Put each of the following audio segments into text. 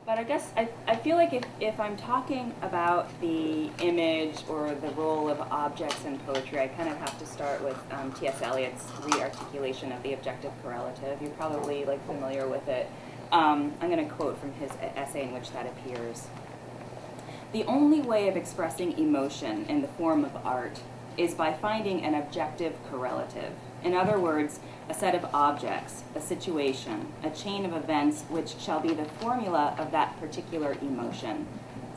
But I guess I feel like if I'm talking about the image or the role of objects in poetry, I kind of have to start with T.S. Eliot's re-articulation of the objective correlative. You're probably familiar with it. I'm going to quote from his essay in which that appears. The only way of expressing emotion in the form of art is by finding an objective correlative. In other words, a set of objects, a situation, a chain of events which shall be the formula of that particular emotion,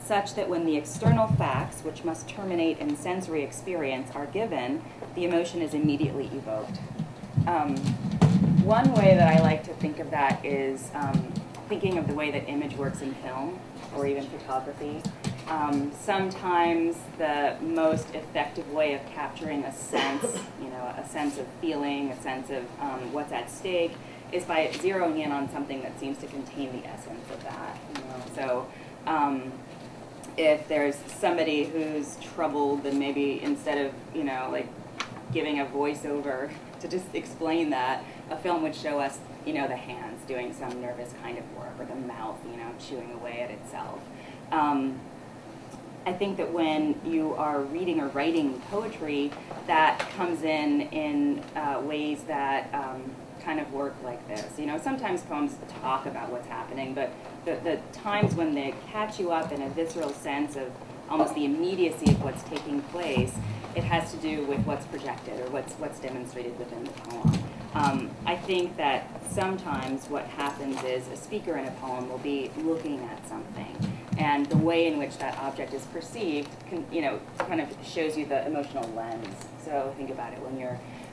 such that when the external facts, which must terminate in sensory experience, are given, the emotion is immediately evoked. One way that I like to think of that is thinking of the way that image works in film or even photography. Sometimes the most effective way of capturing a sense, a sense of feeling, a sense of what's at stake, is by zeroing in on something that seems to contain the essence of that. So if there's somebody who's troubled, then maybe instead of giving a voiceover to just explain that, a film would show us the hands doing some nervous kind of work, or the mouth chewing away at itself. I think that when you are reading or writing poetry, that comes in ways that kind of work like this. Sometimes poems talk about what's happening, but the times when they catch you up in a visceral sense of almost the immediacy of what's taking place, it has to do with what's projected or what's demonstrated within the poem. I think that sometimes what happens is a speaker in a poem will be looking at something, and the way in which that object is perceived kind of shows you the emotional lens. So think about it,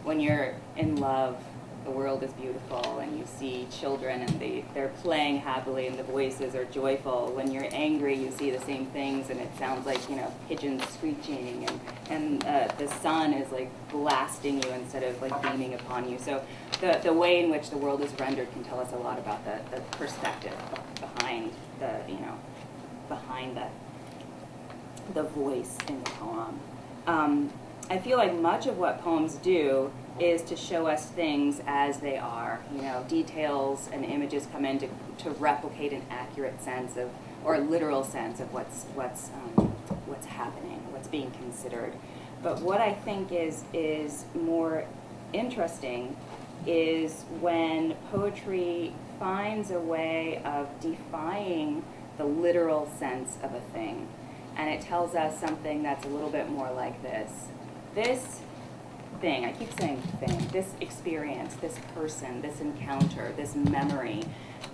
when you're in love, the world is beautiful, and you see children and they're playing happily and the voices are joyful. When you're angry, you see the same things and it sounds like pigeons screeching, and the sun is blasting you instead of beaming upon you. So the way in which the world is rendered can tell us a lot about the perspective behind the voice in the poem. I feel like much of what poems do is to show us things as they are. Details and images come in to replicate an accurate sense of, or a literal sense of what's happening, what's being considered. But what I think is more interesting is when poetry finds a way of defying the literal sense of a thing, and it tells us something that's a little bit more like this. This thing, I keep saying thing, this experience, this person, this encounter, this memory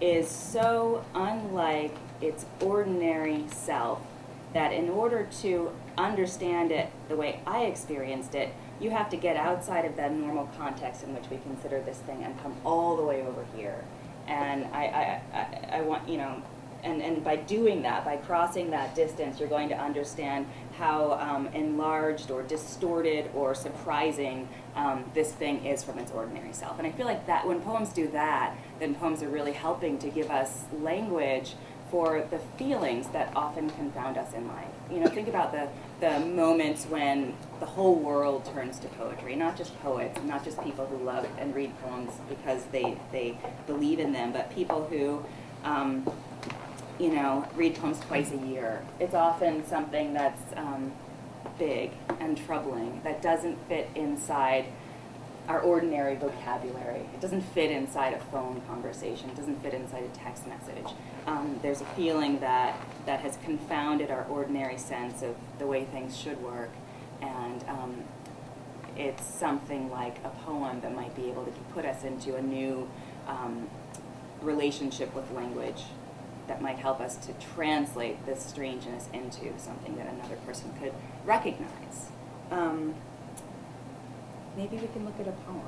is so unlike its ordinary self that in order to understand it the way I experienced it, you have to get outside of that normal context in which we consider this thing and come all the way over here. And I want, and by doing that, by crossing that distance, you're going to understand how enlarged or distorted or surprising this thing is from its ordinary self. And I feel like that when poems do that, then poems are really helping to give us language for the feelings that often confound us in life. Think about the moments when the whole world turns to poetry, not just poets, not just people who love and read poems because they believe in them, but people who read poems twice a year. It's often something that's big and troubling, that doesn't fit inside our ordinary vocabulary. It doesn't fit inside a phone conversation. It doesn't fit inside a text message. There's a feeling that has confounded our ordinary sense of the way things should work, and it's something like a poem that might be able to put us into a new relationship with language that might help us to translate this strangeness into something that another person could recognize. Maybe we can look at a poem.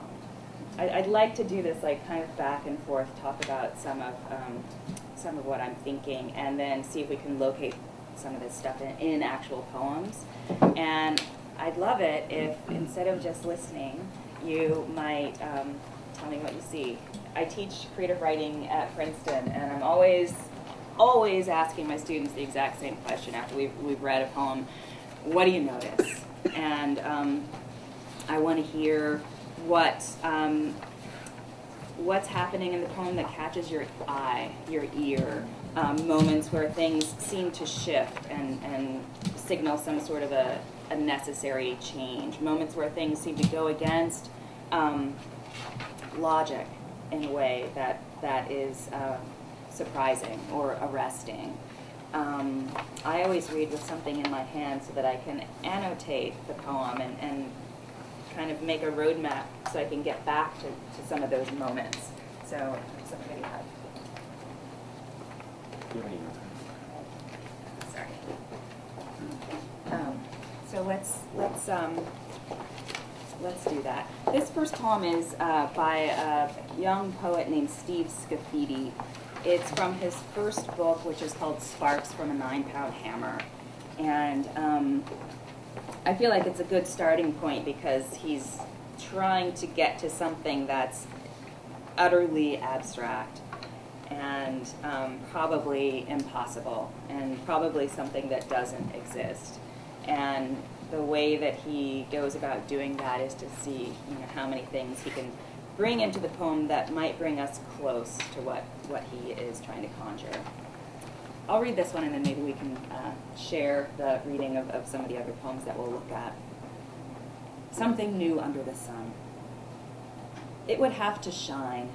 I'd like to do this kind of back and forth, talk about some of what I'm thinking, and then see if we can locate some of this stuff in actual poems. And I'd love it if, instead of just listening, you might tell me what you see. I teach creative writing at Princeton, and I'm always asking my students the exact same question after we've read a poem. What do you notice? And I want to hear what what's happening in the poem that catches your eye, your ear, moments where things seem to shift and signal some sort of a necessary change, moments where things seem to go against logic in a way that is surprising or arresting. I always read with something in my hand so that I can annotate the poem and kind of make a roadmap so I can get back to some of those moments. So, somebody have. Sorry. So let's do that. This first poem is by a young poet named Steve Scafidi. It's from his first book, which is called Sparks from a 9-Pound Hammer. And I feel like it's a good starting point because he's trying to get to something that's utterly abstract and probably impossible and probably something that doesn't exist. And the way that he goes about doing that is to see, how many things he can bring into the poem that might bring us close to what he is trying to conjure. I'll read this one and then maybe we can share the reading of some of the other poems that we'll look at. Something new under the sun. It would have to shine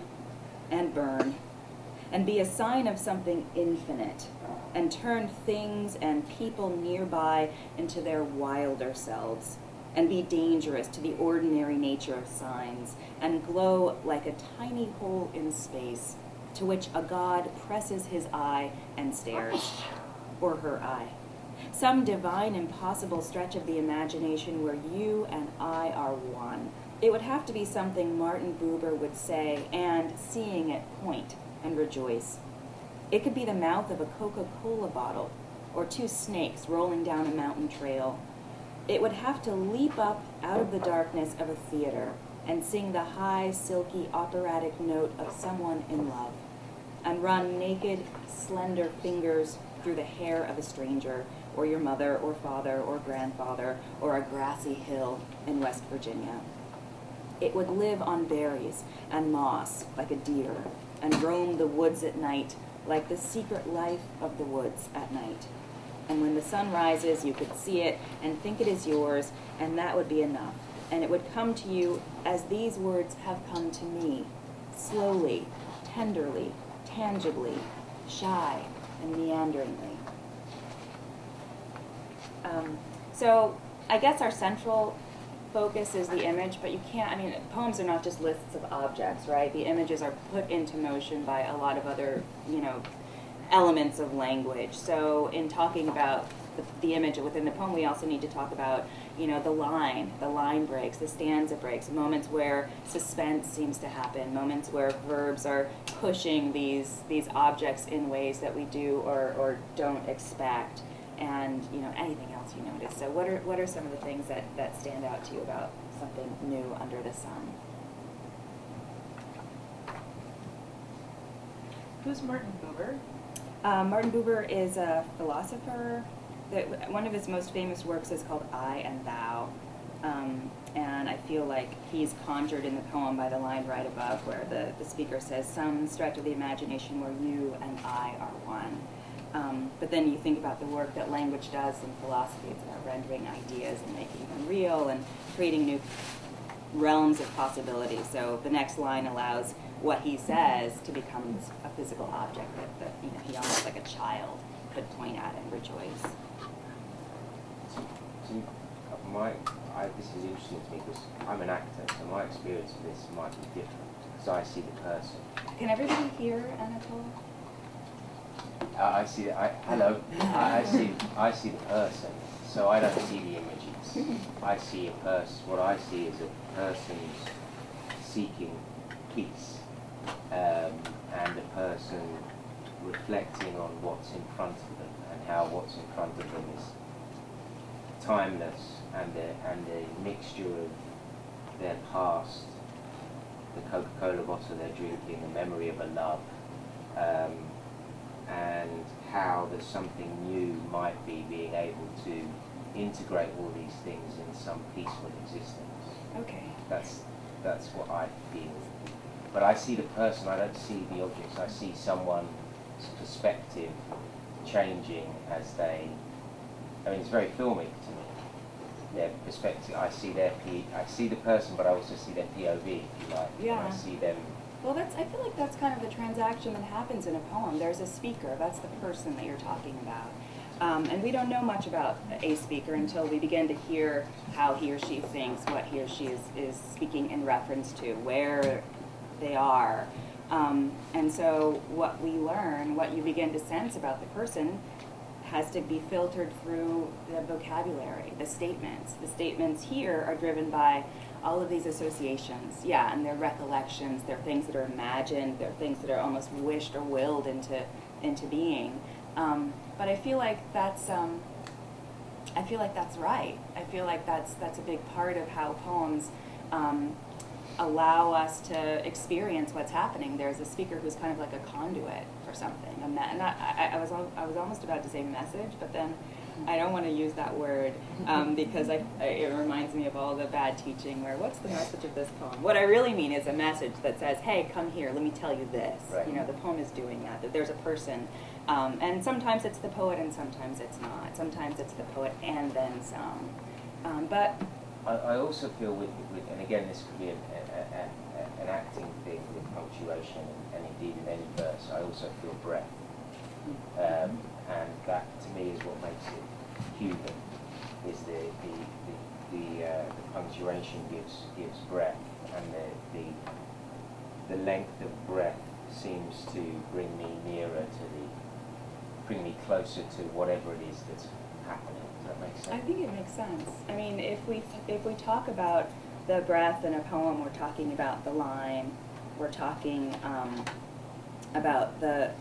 and burn and be a sign of something infinite and turn things and people nearby into their wilder selves and be dangerous to the ordinary nature of signs and glow like a tiny hole in space to which a god presses his eye and stares, or her eye. Some divine, impossible stretch of the imagination where you and I are one. It would have to be something Martin Buber would say and, seeing it, point and rejoice. It could be the mouth of a Coca-Cola bottle or two snakes rolling down a mountain trail. It would have to leap up out of the darkness of a theater and sing the high, silky, operatic note of someone in love, and run naked, slender fingers through the hair of a stranger, or your mother, or father, or grandfather, or a grassy hill in West Virginia. It would live on berries and moss like a deer, and roam the woods at night like the secret life of the woods at night. And when the sun rises, you could see it and think it is yours, and that would be enough. And it would come to you as these words have come to me, slowly, tenderly, tangibly, shy, and meanderingly. So I guess our central focus is the image, but you can't, poems are not just lists of objects, right? The images are put into motion by a lot of other, elements of language. So in talking about the image within the poem, we also need to talk about, the line breaks, the stanza breaks, moments where suspense seems to happen, moments where verbs are pushing these objects in ways that we do or don't expect, and anything else you notice. So what are some of the things that stand out to you about something new under the sun? Who's Martin Buber? Martin Buber is a philosopher. One of his most famous works is called I and Thou. And I feel like he's conjured in the poem by the line right above where the speaker says, some stretch of the imagination where you and I are one. But then you think about the work that language does in philosophy. It's about rendering ideas and making them real and creating new realms of possibility. So the next line allows what he says to become a physical object that he almost like a child could point at and rejoice. This is interesting to me because I'm an actor, so my experience of this might be different because I see the person. Can everybody hear Anatole? I see the person, so I don't see the images. I see a person. What I see is a person's seeking peace, and a person reflecting on what's in front of them and how what's in front of them is timeless and a mixture of their past, the Coca-Cola bottle they're drinking, the memory of a love, and how there's something new might be being able to integrate all these things in some peaceful existence. Okay. That's what I feel but I see the person, I don't see the objects. I see someone's perspective changing as they, I mean, it's very filmic to me. Their perspective, I see the person, but I also see their POV, if you like. Yeah. And I see them. Well, I feel like that's kind of the transaction that happens in a poem. There's a speaker, that's the person that you're talking about. And we don't know much about a speaker until we begin to hear how he or she thinks, what he or she is speaking in reference to, where they are. And so what we learn, what you begin to sense about the person, has to be filtered through the vocabulary, the statements. The statements here are driven by all of these associations, yeah, and their recollections, they're things that are imagined, they're things that are almost wished or willed into being. But I feel like that's right. I feel like that's a big part of how poems allow us to experience what's happening. There's a speaker who's kind of like a conduit for something, and I was almost about to say message, but then I don't want to use that word because it reminds me of all the bad teaching where what's the message of this poem? What I really mean is a message that says, hey, come here, let me tell you this. Right. You know, the poem is doing that there's a person, and sometimes it's the poet and sometimes it's not. Sometimes it's the poet and then some. But I also feel with and again this could be an acting thing with punctuation and indeed in any verse, I also feel breath. And that to me is what makes it human, is the punctuation gives breath, and the length of breath seems to bring me closer to whatever it is that's happening. Does that make sense? I think it makes sense. I mean, if we talk about the breath in a poem, we're talking about the line, we're talking about the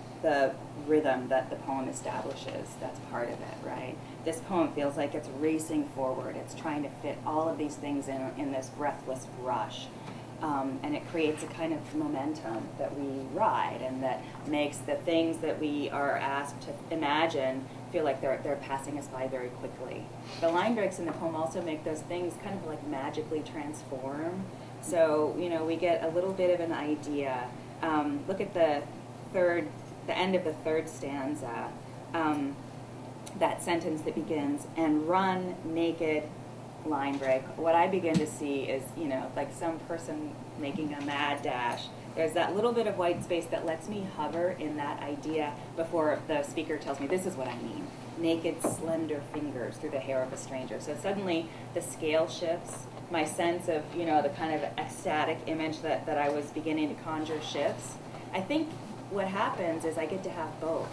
rhythm that the poem establishes. That's part of it, right? This poem feels like it's racing forward. It's trying to fit all of these things in this breathless rush. And it creates a kind of momentum that we ride, and that makes the things that we are asked to imagine feel like they're passing us by very quickly. The line breaks in the poem also make those things kind of like magically transform. So, you know, we get a little bit of an idea. Look at the end of the third stanza, that sentence that begins, and run naked, line break. What I begin to see is, you know, like some person making a mad dash. There's that little bit of white space that lets me hover in that idea before the speaker tells me this is what I mean. Naked, slender fingers through the hair of a stranger. So suddenly the scale shifts. My sense of, you know, the kind of ecstatic image that I was beginning to conjure shifts. I think what happens is I get to have both.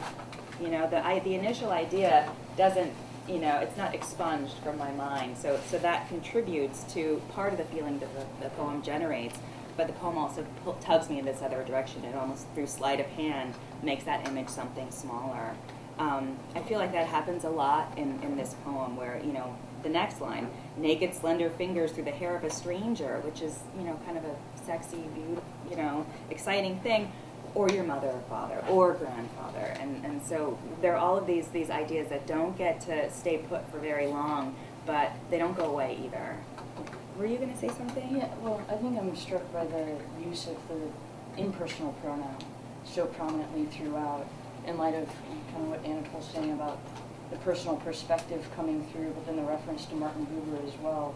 You know, the initial idea doesn't, you know, it's not expunged from my mind. So that contributes to part of the feeling that the poem generates. But the poem also tugs me in this other direction. It almost, through sleight of hand, makes that image something smaller. I feel like that happens a lot in this poem where, you know, the next line, naked, slender fingers through the hair of a stranger, which is, you know, kind of a sexy, beautiful, you know, exciting thing, or your mother or father or grandfather. And so there are all of these ideas that don't get to stay put for very long, but they don't go away either. Were you going to say something? Yeah, well, I think I'm struck by the use of the impersonal pronoun so prominently throughout, in light of kind of what Anatole's saying about the personal perspective coming through, but then the reference to Martin Buber as well,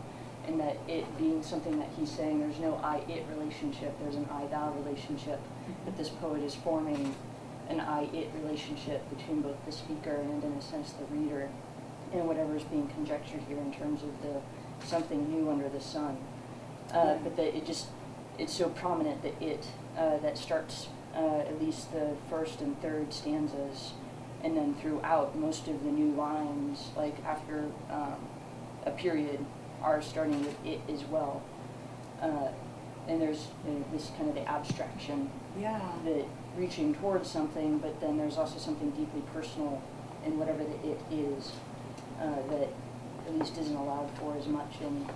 and that it being something that he's saying there's no I-it relationship, there's an I-thou relationship, that this poet is forming an I-it relationship between both the speaker and, in a sense, the reader, and whatever is being conjectured here in terms of the something new under the sun. But that it's so prominent that that starts at least the first and third stanzas, and then throughout most of the new lines, like after a period, are starting with it as well. And there's this kind of the abstraction, that reaching towards something, but then there's also something deeply personal in whatever the it is, that at least isn't allowed for as much in,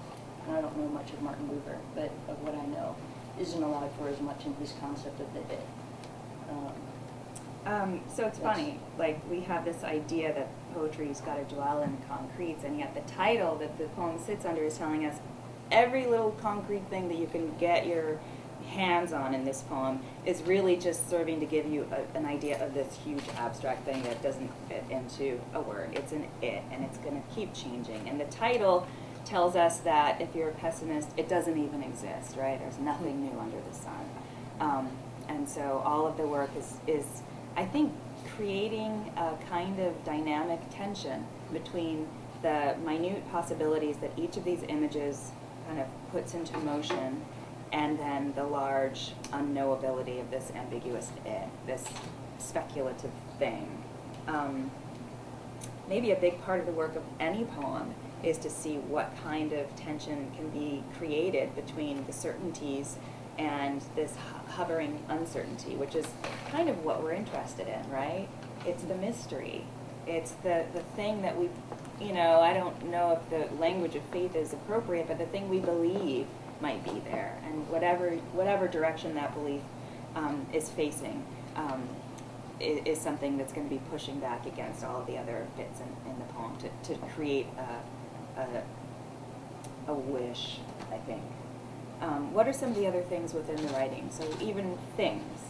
and I don't know much of Martin Buber, but of what I know, isn't allowed for as much in his concept of the it. So it's funny, like we have this idea that poetry's got to dwell in concretes, and yet the title that the poem sits under is telling us every little concrete thing that you can get your hands-on in this poem is really just serving to give you an idea of this huge abstract thing that doesn't fit into a word. It's an it, and it's going to keep changing. And the title tells us that if you're a pessimist, it doesn't even exist, right? There's nothing new under the sun. And so all of the work is, I think, creating a kind of dynamic tension between the minute possibilities that each of these images kind of puts into motion, and then the large unknowability of this ambiguous it, this speculative thing. Maybe a big part of the work of any poem is to see what kind of tension can be created between the certainties and this hovering uncertainty, which is kind of what we're interested in, right? It's the mystery. It's the thing that we, I don't know if the language of faith is appropriate, but the thing we believe might be there, and whatever direction that belief is facing is something that's going to be pushing back against all of the other bits in the poem to create a wish, I think. What are some of the other things within the writing? So even things,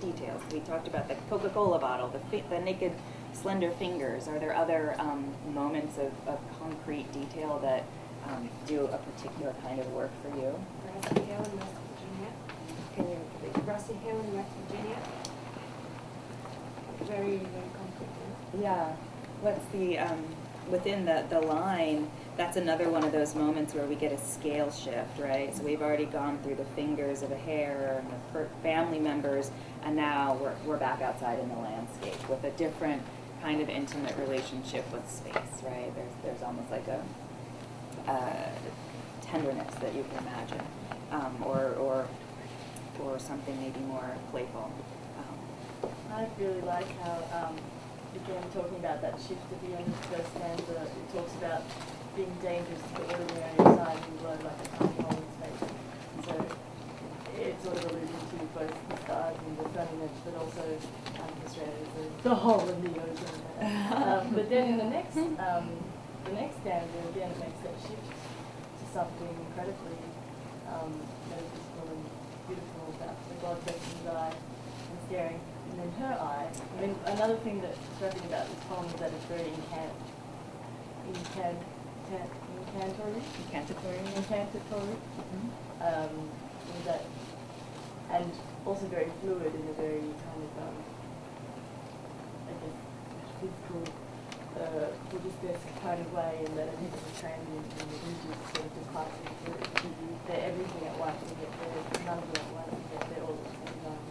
details. We talked about the Coca-Cola bottle, the naked, slender fingers. Are there other moments of concrete detail that do a particular kind of work for you? Grassy Hill in West Virginia. Can you? Grassy Hill in West Virginia. Very, very concrete. Yeah. What's the within the line? That's another one of those moments where we get a scale shift, right? So we've already gone through the fingers of a hair and the family members, and now we're back outside in the landscape with a different kind of intimate relationship with space, right? There's almost like a tenderness that you can imagine, or something maybe more playful. I really like how, again, talking about that shift at the end of the first stanza, it talks about being dangerous to the ordinary side and low like a tiny hole in space. So it's sort of alluding to both the stars and the sunniness, but also Australia is the hole in the ocean. But then in the next stanza, again, it makes that shift to something incredibly metaphysical and beautiful about the God person's eye and staring. And then her eye. I mean, another thing that's striking about this poem is that it's very incantatory. Mm-hmm. That, and also very fluid in a very kind of, I guess, physical, Buddhist kind of way, and that everything is transient and the images sort of departing to they're everything at once, and yet they're none of them at once, and yet they're all at the same time.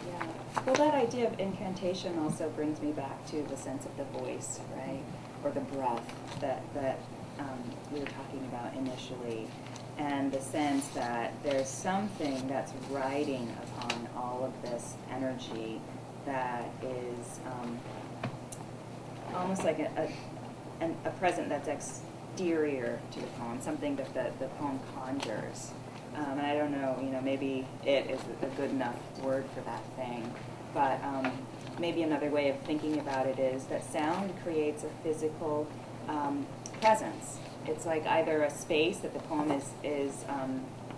Yeah. Well, that idea of incantation also brings me back to the sense of the voice, right? Or the breath that we were talking about initially, and the sense that there's something that's riding upon all of this energy that is almost like a present that's exterior to the poem, something that the poem conjures. And I don't know, maybe it is a good enough word for that thing, but maybe another way of thinking about it is that sound creates a physical presence. It's like either a space that the poem is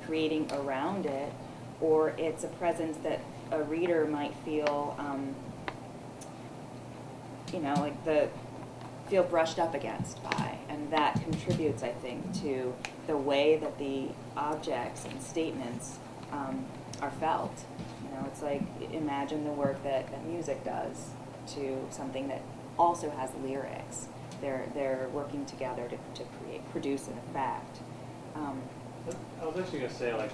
creating around it, or it's a presence that a reader might feel, feel brushed up against by, and that contributes, I think, to the way that the objects and statements are felt. It's like, imagine the work that music does to something that also has lyrics. They're working together to produce an effect. I was actually going to say, when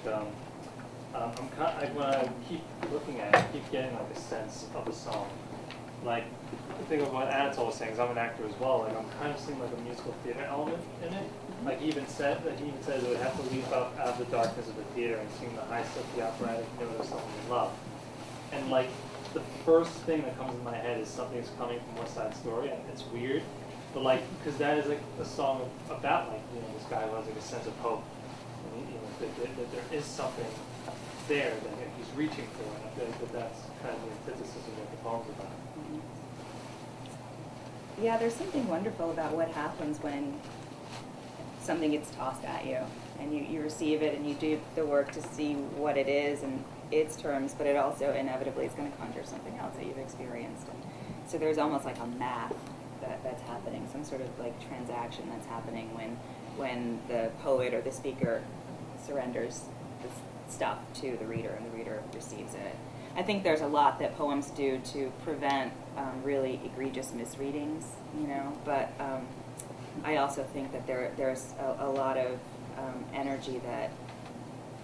I keep looking at it, I keep getting a sense of the song. Like, think of what Anatole was saying, because I'm an actor as well. I'm kind of seeing a musical theater element in it. Like he even says it would have to leap up out of the darkness of the theater and sing the high stuff, the operatic note of something in love. And the first thing that comes in my head is something's coming from West Side Story, and it's weird. But because that is a song about this guy who has a sense of hope, and, that there is something there that he's reaching for, and I feel like that's kind of the antithesis of what the poem's about. Yeah, there's something wonderful about what happens when something gets tossed at you. and you receive it and you do the work to see what it is in its terms, but it also inevitably is going to conjure something else that you've experienced. And so there's almost like a math that's happening, some sort of like transaction that's happening when the poet or the speaker surrenders the stuff to the reader and the reader receives it. I think there's a lot that poems do to prevent really egregious misreadings, but I also think that there's a lot of energy that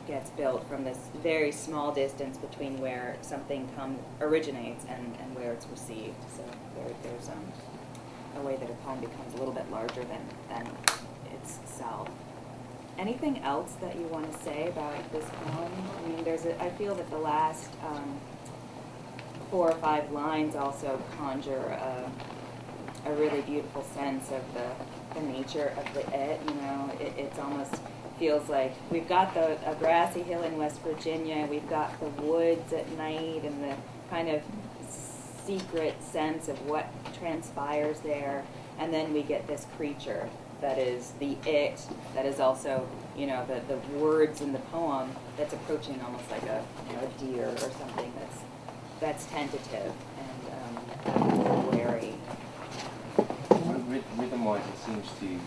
gets built from this very small distance between where something originates and where it's received. So there's a way that a poem becomes a little bit larger than its self. Anything else that you want to say about this poem? I mean, I feel that the last 4 or 5 lines also conjure a really beautiful sense of the nature of the it. It's almost feels like we've got a grassy hill in West Virginia, we've got the woods at night, and the kind of secret sense of what transpires there, and then we get this creature that is the it, that is also, the words in the poem that's approaching almost like a deer or something that's tentative and wary. Rhythm-wise, it seems to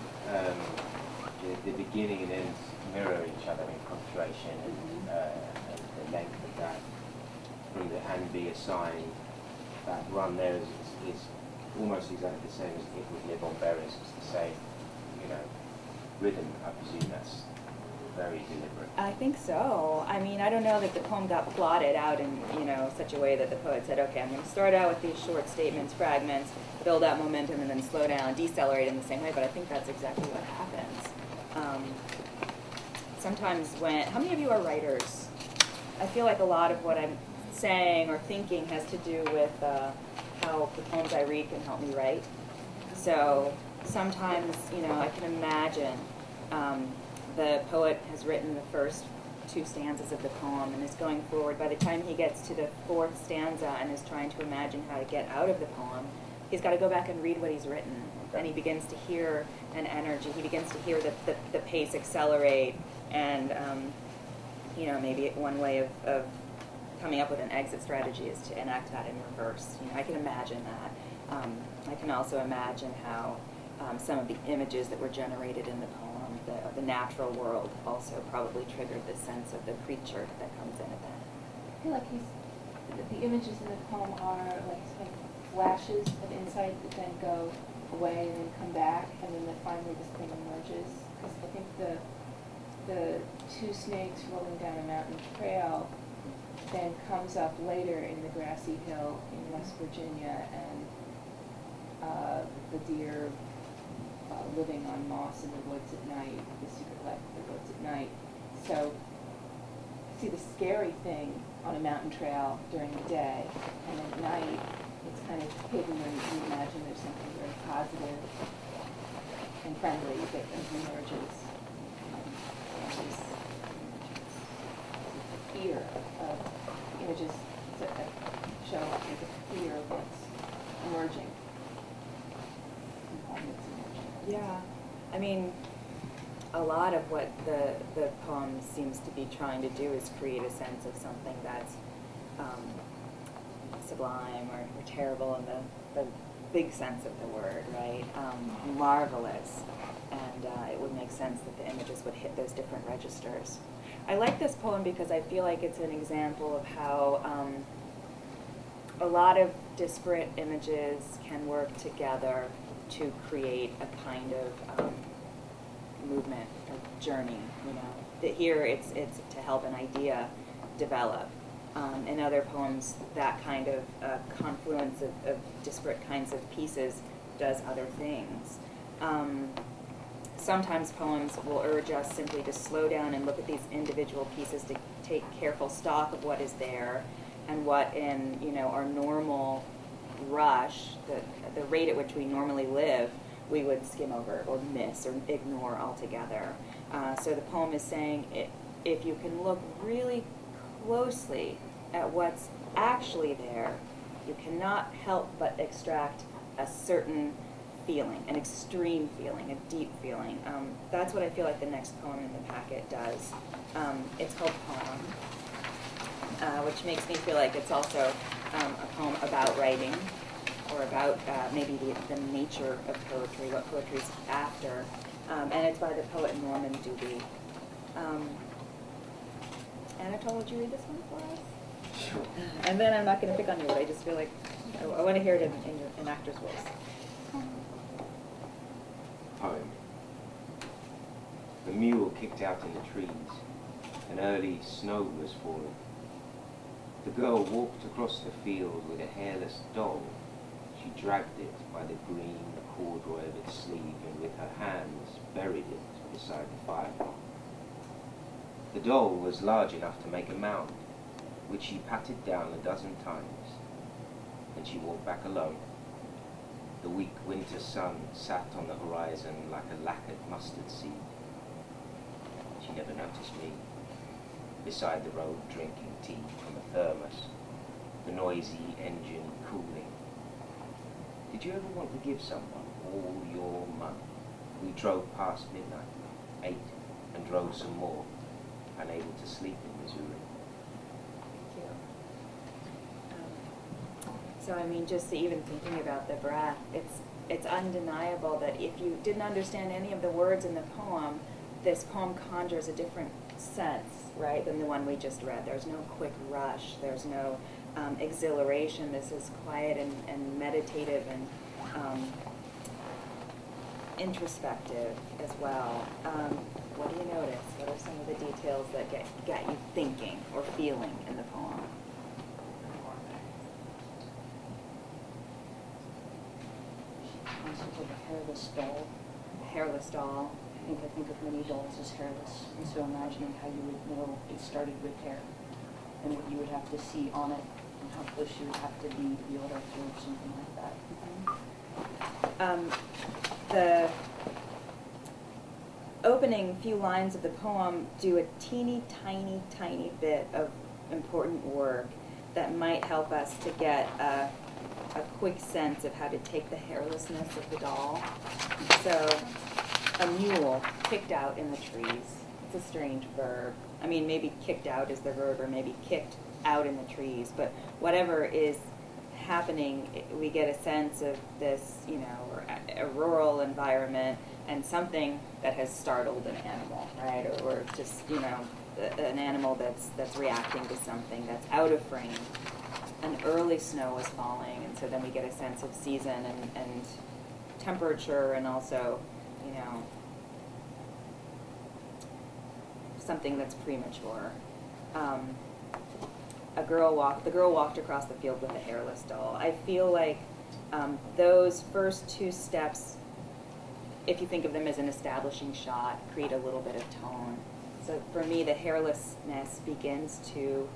the beginning and end mirror each other in punctuation and the length of that from the and be a sign. That run there is almost exactly the same as it would live on berries. It's the same, rhythm. I presume that's very deliberate. I think so. I mean, I don't know that the poem got plotted out in, such a way that the poet said, okay, I'm going to start out with these short statements, fragments, build out momentum, and then slow down, decelerate in the same way, but I think that's exactly what happens. Sometimes how many of you are writers? I feel like a lot of what I'm saying or thinking has to do with how the poems I read can help me write. So sometimes, I can imagine the poet has written the first 2 stanzas of the poem and is going forward. By the time he gets to the 4th stanza and is trying to imagine how to get out of the poem, he's got to go back and read what he's written. Okay. And he begins to hear an energy. He begins to hear the pace accelerate. And, maybe one way of coming up with an exit strategy is to enact that in reverse. I can imagine that. I can also imagine how some of the images that were generated in the poem, the natural world, also probably triggered the sense of the creature that comes in at that. I feel like the images in the poem are like kind of flashes of insight that then go away and then come back, and then finally this thing emerges. Because I think the 2 snakes rolling down a mountain trail then comes up later in the grassy hill in West Virginia, and the deer living on moss in the woods at night, the secret life of the woods at night. So see the scary thing on a mountain trail during the day, and at night it's kind of hidden when you imagine there's something very positive and friendly that emerges. This fear of images that show up as a fear of what's emerging. Yeah, I mean, a lot of what the poem seems to be trying to do is create a sense of something that's sublime or terrible in the big sense of the word, right? Marvelous. And it would make sense that the images would hit those different registers. I like this poem because I feel like it's an example of how a lot of disparate images can work together to create a kind of movement or journey. That here it's to help an idea develop. In other poems, that kind of confluence of disparate kinds of pieces does other things. Sometimes poems will urge us simply to slow down and look at these individual pieces, to take careful stock of what is there and what in our normal rush, the rate at which we normally live, we would skim over or miss or ignore altogether. So the poem is saying if you can look really closely at what's actually there, you cannot help but extract a certain feeling, an extreme feeling, a deep feeling. That's what I feel like the next poem in the packet does. It's called Poem, which makes me feel like it's also a poem about writing, or about maybe the nature of poetry, what poetry's after. And it's by the poet Norman Dubie. Anatole, would you read this one for us? Sure. And then I'm not going to pick on you, but I just feel like I want to hear it in an actor's voice. Poem. The mule kicked out in the trees. An early snow was falling. The girl walked across the field with a hairless doll. She dragged it by the green corduroy of its sleeve and with her hands buried it beside the fire. The doll was large enough to make a mound, which she patted down a dozen times. Then she walked back alone. The weak winter sun sat on the horizon like a lacquered mustard seed. She never noticed me, beside the road drinking tea from a thermos, the noisy engine cooling. Did you ever want to give someone all your money? We drove past midnight, ate, and drove some more, unable to sleep in Missouri. So I mean, just even thinking about the breath, it's undeniable that if you didn't understand any of the words in the poem, this poem conjures a different sense, right, than the one we just read. There's no quick rush. There's no exhilaration. This is quiet and meditative and introspective as well. What do you notice? What are some of the details that get you thinking or feeling in the poem? Concept of a hairless doll. Hairless doll. I think of many dolls as hairless, and so imagining how you would know it started with hair, and what you would have to see on it, and how close you would have to be able to observe something like that. The opening few lines of the poem do a teeny tiny bit of important work that might help us to get a quick sense of how to take the hairlessness of the doll. So, a mule kicked out in the trees. It's a strange verb. I mean, maybe kicked out is the verb, or maybe kicked out in the trees, but whatever is happening, we get a sense of this, you know, or a rural environment and something that has startled an animal, right? Or just, you know, an animal that's reacting to something that's out of frame. An early snow was falling, and so then we get a sense of season and temperature, and also, you know, something that's premature. The girl walked across the field with a hairless doll. I feel like those first two steps, if you think of them as an establishing shot, create a little bit of tone. So for me, the hairlessness begins to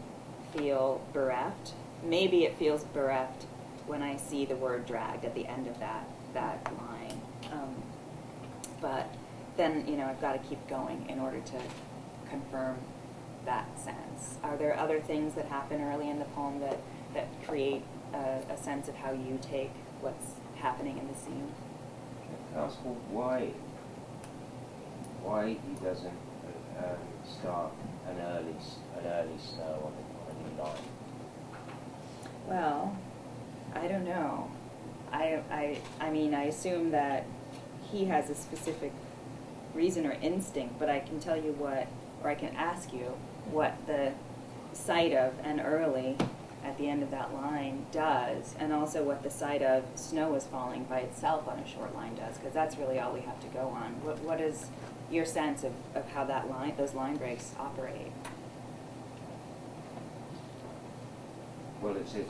feel bereft. Maybe it feels bereft when I see the word dragged at the end of that line. But then, you know, I've got to keep going in order to confirm that sense. Are there other things that happen early in the poem that create a sense of how you take what's happening in the scene? Can I ask why he doesn't start an early snow on a new line? Well, I don't know. I mean, I assume that he has a specific reason or instinct, but I can tell you or I can ask you what the sight of an early at the end of that line does, and also what the sight of snow is falling by itself on a short line does, because that's really all we have to go on. What is your sense of how those line breaks operate? Well, there's a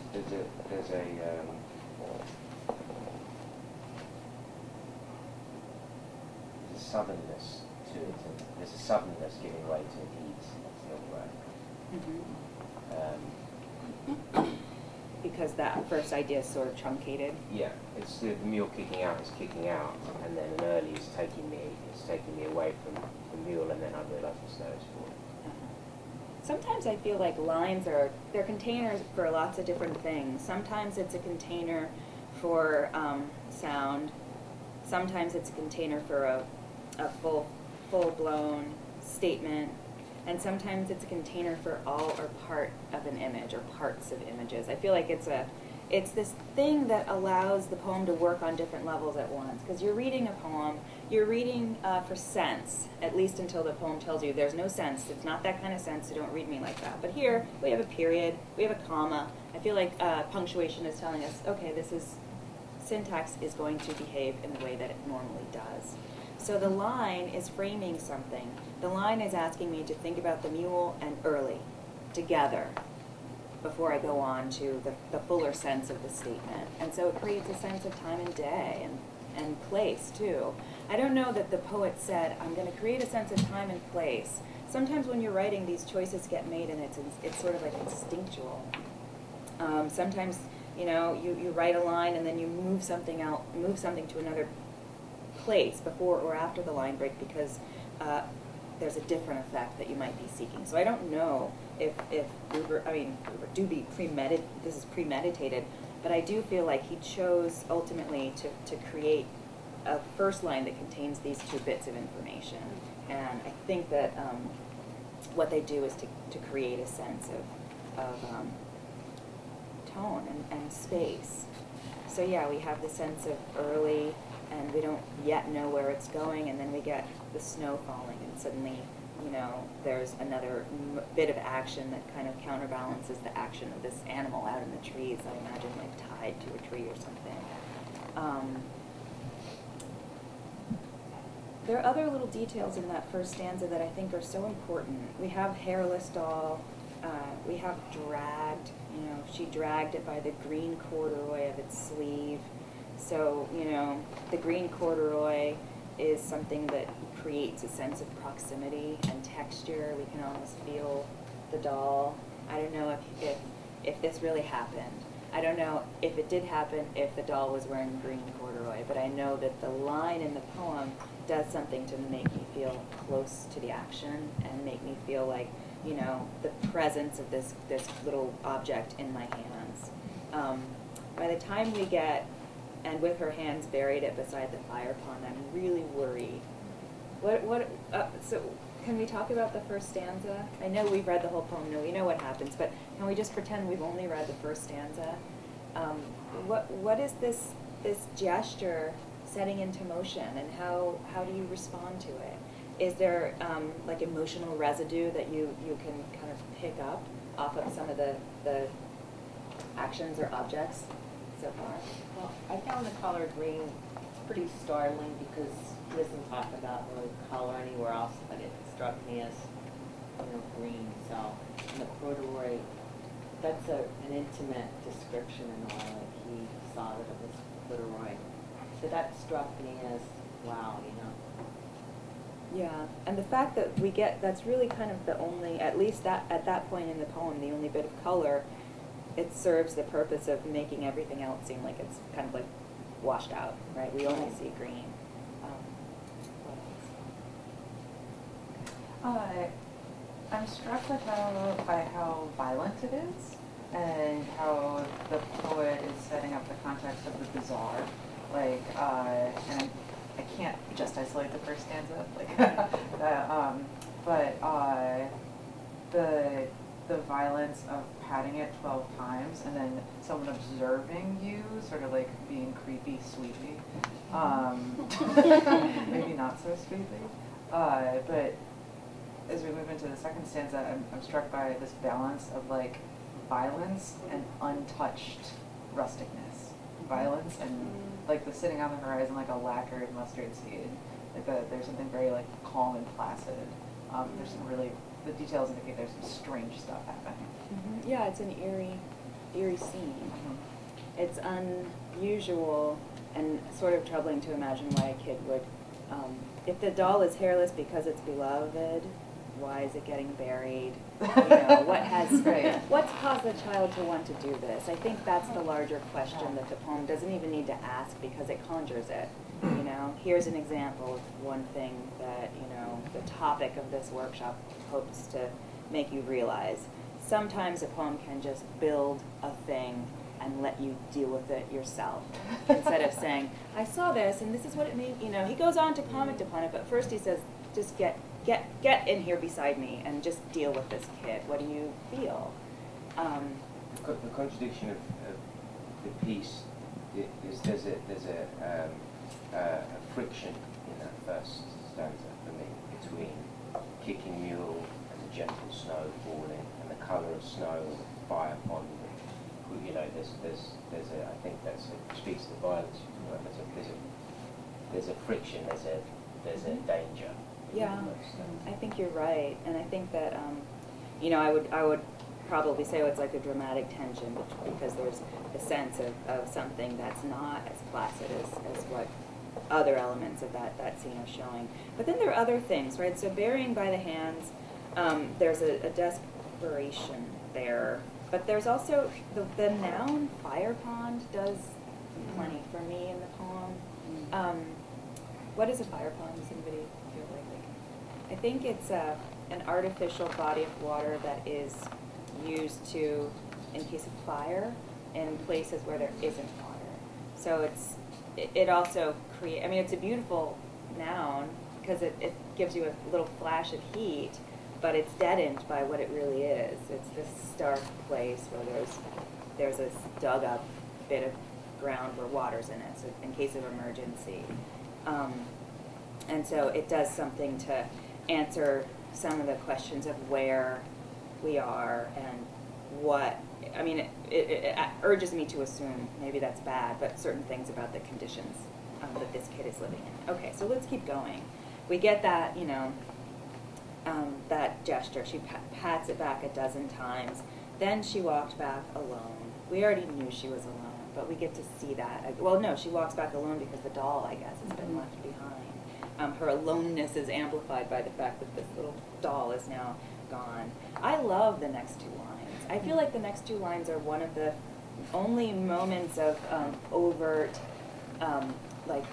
southernness to it, and there's a southernness giving way to a heat. That's the other way. Because that first idea is sort of truncated. Yeah, it's the mule kicking out, and then an early is taking me away from the mule, and then I realise the snow is falling. Sometimes I feel like lines they're containers for lots of different things. Sometimes it's a container for sound. Sometimes it's a container for a full-blown statement, and sometimes it's a container for all or part of an image or parts of images. I feel like it's this thing that allows the poem to work on different levels at once. Because you're reading a poem, you're reading for sense, at least until the poem tells you there's no sense. It's not that kind of sense, so don't read me like that. But here, we have a period, we have a comma. I feel like punctuation is telling us, okay, syntax is going to behave in the way that it normally does. So the line is framing something. The line is asking me to think about the mule and early together before I go on to the fuller sense of the statement. And so it creates a sense of time and day and place, too. I don't know that the poet said, I'm going to create a sense of time and place. Sometimes when you're writing, these choices get made, and it's sort of like instinctual. Sometimes, you write a line, and then you move something to another place before or after the line break because there's a different effect that you might be seeking. So I don't know if this is premeditated, but I do feel like he chose ultimately to create a first line that contains these two bits of information. And I think that what they do is to create a sense of tone and space. So yeah, we have the sense of early, and we don't yet know where it's going, and then we get the snow falling, and suddenly, there's another bit of action that kind of counterbalances the action of this animal out in the trees, I imagine, like tied to a tree or something. There are other little details in that first stanza that I think are so important. We have hairless doll, we have dragged, she dragged it by the green corduroy of its sleeve. So, the green corduroy is something that creates a sense of proximity and texture. We can almost feel the doll. I don't know if this really happened. I don't know if it did happen if the doll was wearing green corduroy, but I know that the line in the poem does something to make me feel close to the action and make me feel like, the presence of this little object in my hands. By the time we get, and with her hands buried it beside the fire pond, I'm really worried. So can we talk about the first stanza? I know we've read the whole poem, we know what happens, but can we just pretend we've only read the first stanza? What is this gesture setting into motion, and how do you respond to it? Is there like emotional residue that you can kind of pick up off of some of the actions or objects so far? Well, I found the color green pretty startling because he doesn't talk about really color anywhere else, but it struck me as, green. So, and the corduroy, that's an intimate description in a way. Like he saw that it was corduroy. So that struck me as, wow, Yeah, and the fact that that's really kind of the only, at least at that point in the poem, the only bit of color, it serves the purpose of making everything else seem like it's kind of like washed out, right? We only see green. I'm struck by how violent it is, and how the poet is setting up the context of the bizarre. And I can't just isolate the first stanza, the violence of patting it 12 times and then someone observing you, sort of like being creepy, sweepy. Maybe not so sweepy. But as we move into the second stanza, I'm struck by this balance of like violence and untouched rusticness. Violence and like the sitting on the horizon like a lacquered mustard seed. There's something very like calm and placid. There's some really, the details indicate there's some strange stuff happening. Mm-hmm. Yeah, it's an eerie scene. Mm-hmm. It's unusual and sort of troubling to imagine why a kid would, if the doll is hairless because it's beloved, why is it getting buried? What's caused the child to want to do this? I think that's the larger question that the poem doesn't even need to ask because it conjures it. Here's an example of one thing that, the topic of this workshop hopes to make you realize. Sometimes a poem can just build a thing and let you deal with it yourself, instead of saying, I saw this and this is what it means. You know, he goes on to comment upon it, but first he says, just get in here beside me and just deal with this kid. What do you feel? The contradiction of the piece is there's a friction in that first stanza for me between kicking mule and the gentle snow falling and the colour of snow and the fire pond. You know, there's a, I think that's speaks to the violence. You know, there's a friction. There's a danger. Yeah, I think you're right, and I think that you know, I would probably say it's like a dramatic tension because there's a sense of something that's not as placid as what other elements of that scene are showing. But then there are other things, right? So burying by the hands, there's a desperation there. But there's also the noun fire pond does plenty for me in the poem. What is a fire pond? Does anybody feel like? I think it's an artificial body of water that is used to, in case of fire, in places where there isn't water. So it also create. I mean, it's a beautiful noun because it gives you a little flash of heat, but it's deadened by what it really is. It's this stark place where there's a dug up bit of ground where water's in it, so in case of emergency. And so it does something to answer some of the questions of where we are and what. I mean, it urges me to assume, maybe that's bad, but certain things about the conditions that this kid is living in. Okay, so let's keep going. We get that, you know, that gesture. She pats it back a dozen times. Then she walked back alone. We already knew she was alone, but we get to see that. Well, no, she walks back alone because the doll, I guess, has been left behind. Her aloneness is amplified by the fact that this little doll is now gone. I love the next two lines. I feel like the next two lines are one of the only moments of overt, like,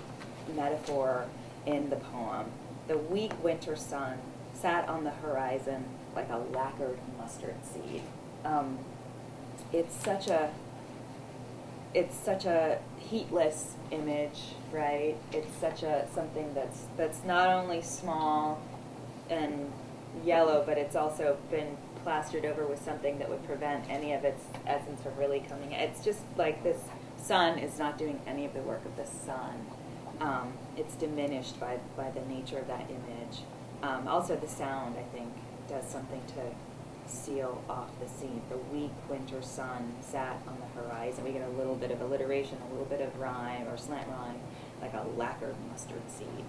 metaphor in the poem. The weak winter sun sat on the horizon like a lacquered mustard seed. It's such a heatless image, right? It's such something that's not only small and yellow, but it's also been plastered over with something that would prevent any of its essence from really coming. It's just like this sun is not doing any of the work of the sun. It's diminished by the nature of that image. Also, the sound, I think, does something to seal off the scene. The weak winter sun sat on the horizon. We get a little bit of alliteration, a little bit of rhyme or slant rhyme, like a lacquered mustard seed.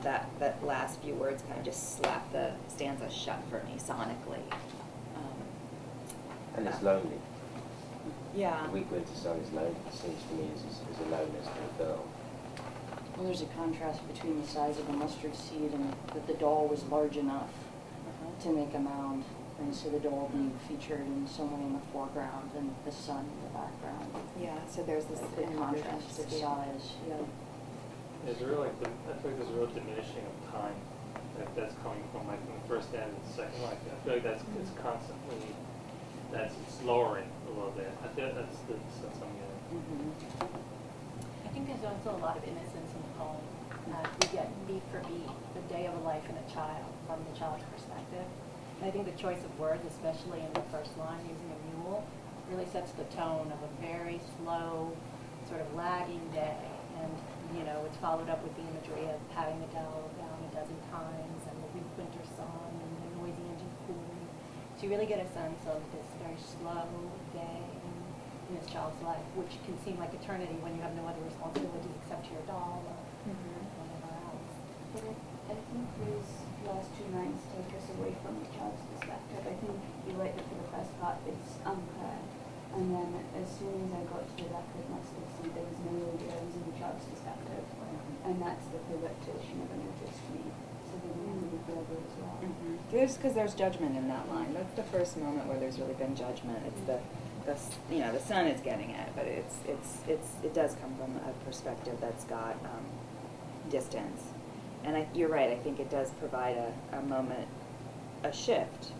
That last few words kind of just slap the stanza shut for me sonically. And it's lonely. Yeah. The weak winter sun is lonely. It seems to me as a loneliness to the film. Well, there's a contrast between the size of the mustard seed and that the doll was large enough to make a mound, and so the doll being featured in some way in the foreground and the sun in the background. Yeah, so there's this The contrast of size. Yeah. There's a real, I feel like there's a real diminishing of time that's coming from like from the first and the second. Like I feel like it's constantly it's lowering a little bit. I feel that's what I'm getting. I think there's also a lot of innocence in the poem. We get beat for beat the day of a life in a child from the child's perspective. And I think the choice of words, especially in the first line, using a mule, really sets the tone of a very slow, sort of lagging day. And, you know, it's followed up with the imagery of patting the doll down a dozen times and the weak winter sun and the noisy engine cooling. So you really get a sense of this very slow day in this child's life, which can seem like eternity when you have no other responsibilities except to your doll or whatever else. But I think those last two lines take us away from the child's perspective. I think you're right that for the first part it's unclear, and then as soon as I got to the lacquered mustard seed, there was no idea I was in the child's perspective, and that's the pivot to should never notice me. So they were really clever as well. Because there's judgment in that line. That's the first moment where there's really been judgment. It's the sun is getting it, but it does come from a perspective that's got distance. And you're right. I think it does provide a moment, a shift.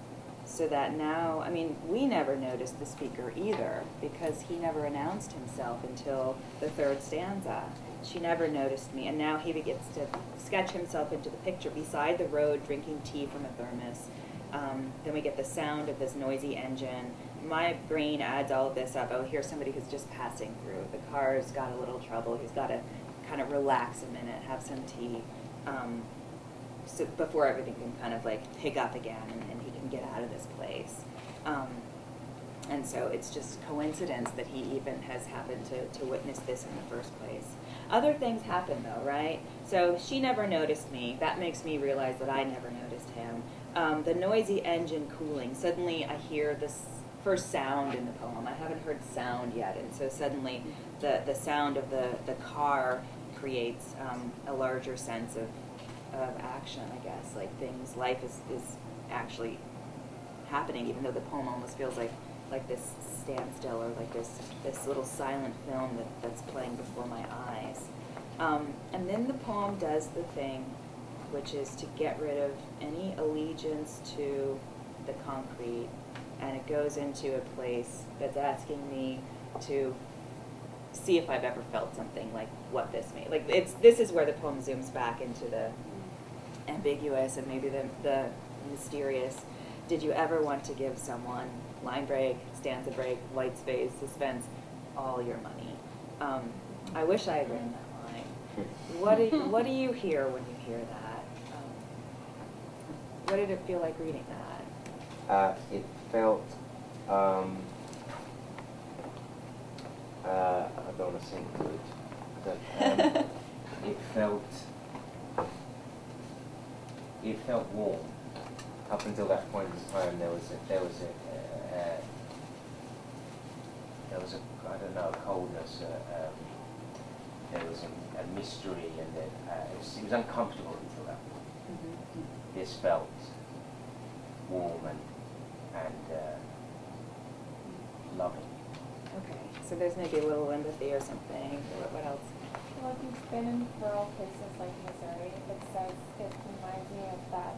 so that now, I mean, we never noticed the speaker either, because he never announced himself until the third stanza. She never noticed me, and now he begins to sketch himself into the picture beside the road, drinking tea from a thermos. Then we get the sound of this noisy engine. My brain adds all of this up. Oh, here's somebody who's just passing through. The car's got a little trouble. He's got to kind of relax a minute, have some tea, so before everything can kind of like pick up again, and he can get out of this place. And so it's just coincidence that he even has happened to witness this in the first place. Other things happen though, right? So she never noticed me. That makes me realize that I never noticed him. The noisy engine cooling. Suddenly I hear this first sound in the poem. I haven't heard sound yet, and so suddenly the sound of the car creates a larger sense of action, I guess. Like things, life is actually happening, even though the poem almost feels like this standstill, or like this little silent film that's playing before my eyes. And then the poem does the thing, which is to get rid of any allegiance to the concrete, and it goes into a place that's asking me to see if I've ever felt something like what this made. Like this is where the poem zooms back into the ambiguous and maybe the mysterious. Did you ever want to give someone line break, stanza break, white space, suspense, all your money? I wish I had written that line. What do you hear when you hear that? What did it feel like reading that? It felt, I don't want to sing to it, but it felt warm. Up until that point in time, there was a I don't know, a coldness. There was a mystery, and it was uncomfortable until that point. Mm-hmm. This felt warm and loving. Okay, so there's maybe a little empathy or something. What else? Well, if you've been in rural places like Missouri, it reminds me of that,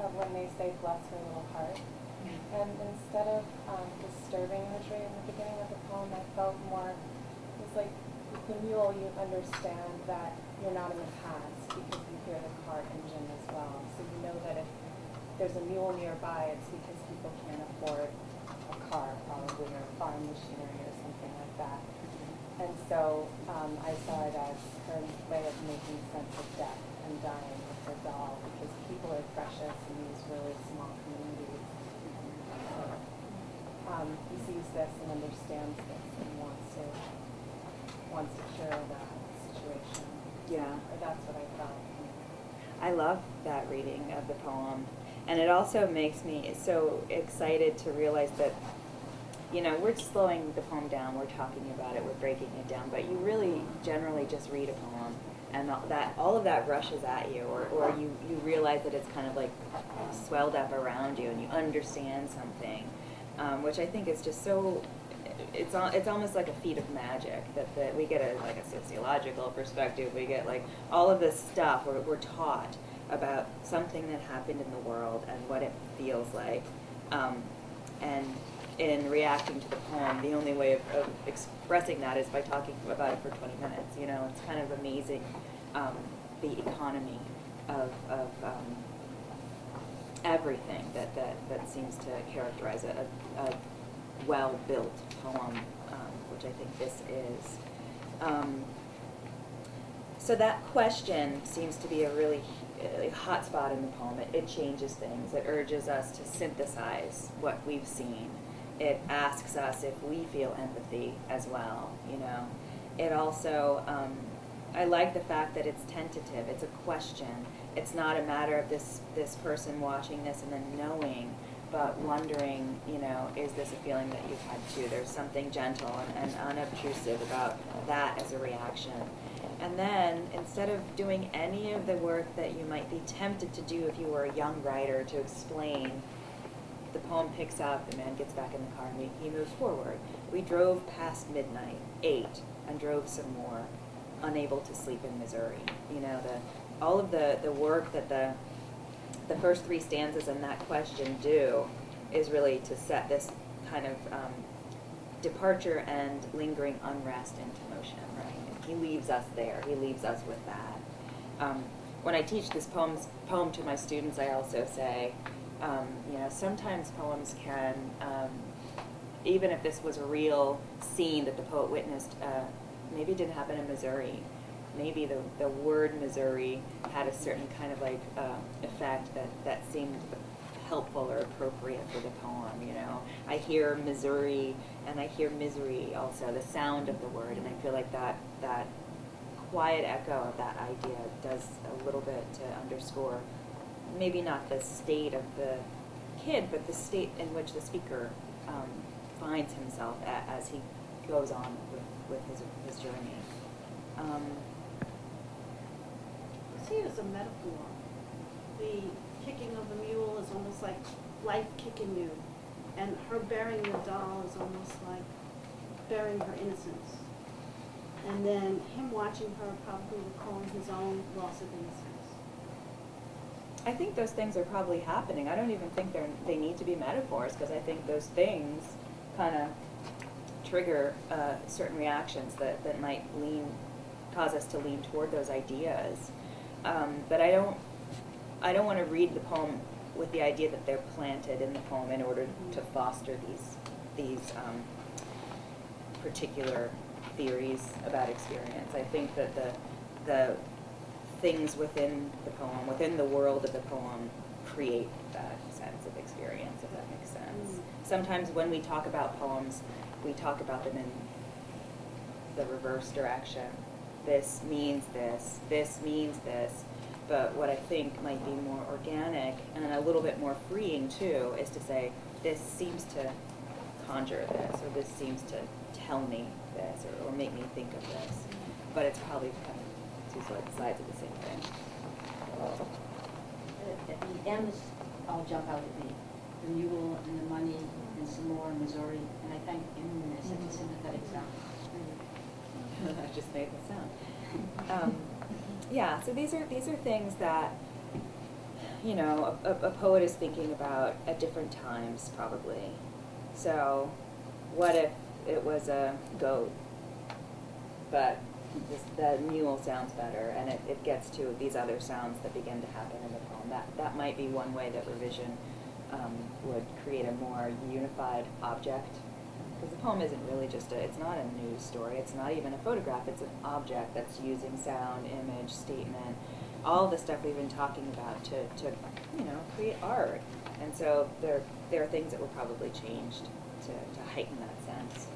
of when they say bless her little heart. Mm-hmm. And instead of disturbing imagery in the beginning of the poem, I felt more, it was like with the mule, you understand that you're not in the past because you hear the car engine as well. So you know that if there's a mule nearby, it's because people can't afford a car probably, or farm machinery or something like that. And so I saw it as her way of making sense of death and dying with her doll, because people are precious in these really small communities. So he sees this and understands this and wants to share that situation. Yeah. Or that's what I felt. I love that reading of the poem. And it also makes me so excited to realize that, you know, we're slowing the poem down, we're talking about it, we're breaking it down, but you really generally just read a poem, and all of that rushes at you, or you realize that it's kind of like swelled up around you, and you understand something, which I think is just so, it's almost like a feat of magic, that we get a sociological perspective, we get like all of this stuff, we're taught about something that happened in the world and what it feels like, and in reacting to the poem, the only way of expressing that is by talking about it for 20 minutes. You know, it's kind of amazing, the economy of everything that seems to characterize a well-built poem, which I think this is. So that question seems to be a really hot spot in the poem. It changes things. It urges us to synthesize what we've seen. It asks us if we feel empathy as well, you know. It also, I like the fact that it's tentative. It's a question. It's not a matter of this person watching this and then knowing, but wondering, you know, is this a feeling that you've had too? There's something gentle and unobtrusive about that as a reaction. And then, instead of doing any of the work that you might be tempted to do if you were a young writer to explain, the poem picks up, the man gets back in the car, and he moves forward. We drove past midnight, ate, and drove some more, unable to sleep in Missouri. You know, all of the work that the first three stanzas in that question do is really to set this kind of departure and lingering unrest into motion, right? And he leaves us there. He leaves us with that. When I teach this poem to my students, I also say, you know, sometimes poems can, even if this was a real scene that the poet witnessed, maybe it didn't happen in Missouri. Maybe the word Missouri had a certain kind of like effect that seemed helpful or appropriate for the poem, you know. I hear Missouri and I hear misery also, the sound of the word, and I feel like that quiet echo of that idea does a little bit to underscore maybe not the state of the kid, but the state in which the speaker finds himself as he goes on with his journey. I see it as a metaphor. The kicking of the mule is almost like life kicking you, and her burying the doll is almost like burying her innocence. And then him watching her probably recalling his own loss of innocence. I think those things are probably happening. I don't even think they need to be metaphors, because I think those things kind of trigger certain reactions that might cause us to lean toward those ideas. But I don't want to read the poem with the idea that they're planted in the poem in order to foster these particular theories about experience. I think that the things within the poem, within the world of the poem, create that sense of experience, if that makes sense. Sometimes when we talk about poems, we talk about them in the reverse direction. This means this, this means this. But what I think might be more organic and a little bit more freeing too is to say, this seems to conjure this, or this seems to tell me this, or make me think of this. But it's probably kind of two sides of the same thing. At the end, this all jump out at me. The mule and the money and some more in Missouri, and I think in this it's a sympathetic sound. I just made the sound. Yeah, so these are things that, you know, a poet is thinking about at different times, probably. So, what if it was a goat, but the mule sounds better, and it gets to these other sounds that begin to happen in the poem. That might be one way that revision would create a more unified object. Because the poem isn't really it's not a news story, it's not even a photograph, it's an object that's using sound, image, statement, all the stuff we've been talking about to you know, create art. And so there are things that were probably changed to heighten that sense.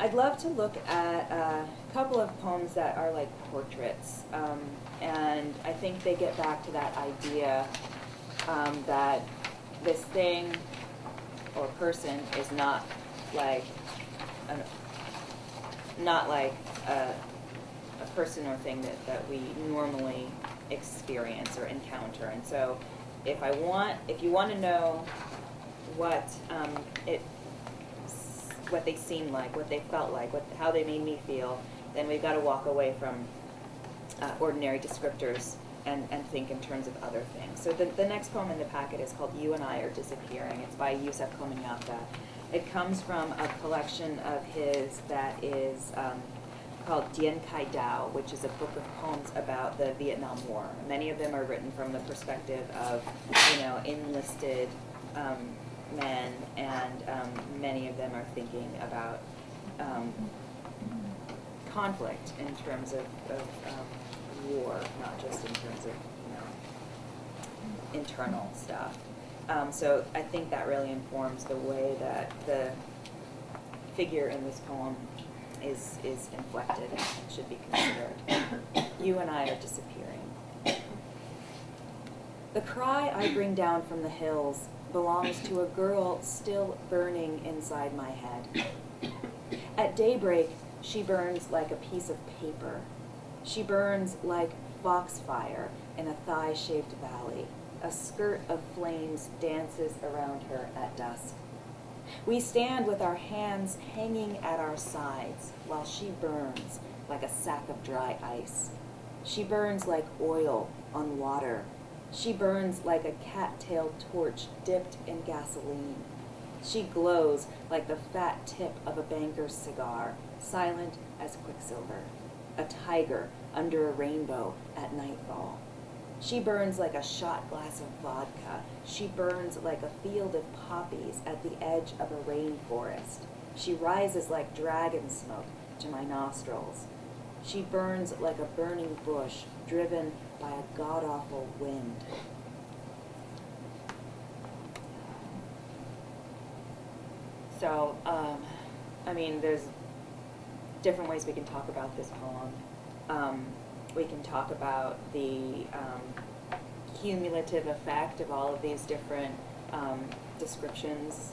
I'd love to look at a couple of poems that are like portraits, and I think they get back to that idea that this thing or person is not like a person or thing that we normally experience or encounter. And so if you want to know what they seemed like, what they felt like, how they made me feel, then we've got to walk away from ordinary descriptors and think in terms of other things. So the next poem in the packet is called You and I Are Disappearing. It's by Yusef Kominata. It comes from a collection of his that is called Dien Kai Dao, which is a book of poems about the Vietnam War. Many of them are written from the perspective of, you know, enlisted men, and many of them are thinking about conflict in terms of war, not just in terms of, you know, internal stuff. So I think that really informs the way that the figure in this poem is inflected and should be considered. You and I are disappearing. The cry I bring down from the hills belongs to a girl still burning inside my head. At daybreak, she burns like a piece of paper. She burns like foxfire in a thigh-shaped valley. A skirt of flames dances around her at dusk. We stand with our hands hanging at our sides while she burns like a sack of dry ice. She burns like oil on water, She burns like a cat-tailed torch dipped in gasoline. She glows like the fat tip of a banker's cigar, silent as quicksilver, a tiger under a rainbow at nightfall. She burns like a shot glass of vodka. She burns like a field of poppies at the edge of a rainforest. She rises like dragon smoke to my nostrils. She burns like a burning bush driven by a god-awful wind. So, I mean, there's different ways we can talk about this poem. We can talk about the cumulative effect of all of these different descriptions.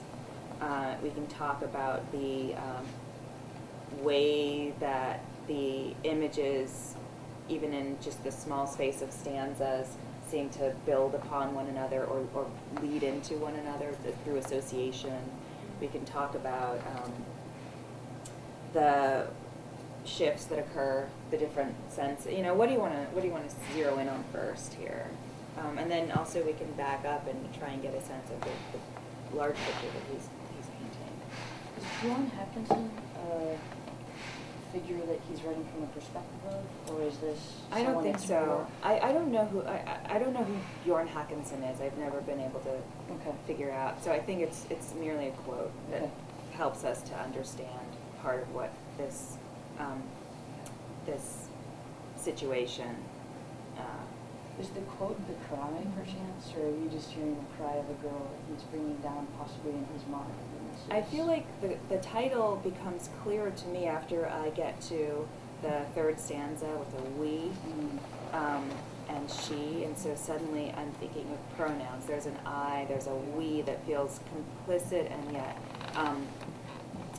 We can talk about the way that the images, even in just the small space of stanzas, seem to build upon one another or lead into one another through association. We can talk about the shifts that occur, the different sense. You know, what do you want to zero in on first here? And then also we can back up and try and get a sense of the large picture that he's painting. Is Bjorn Hackinson a figure that he's writing from a perspective of, or is this? I don't think that's so. more- I don't know who I don't know who Bjorn Hackinson is. I've never been able to figure out. So I think it's merely a quote that helps us to understand part of what this this situation. Is the quote the cry, perchance, or are you just hearing the cry of a girl that he's bringing down possibly in his mind? I feel like the title becomes clearer to me after I get to the third stanza with a we and she, and so suddenly I'm thinking of pronouns. There's an I, there's a we that feels complicit and yet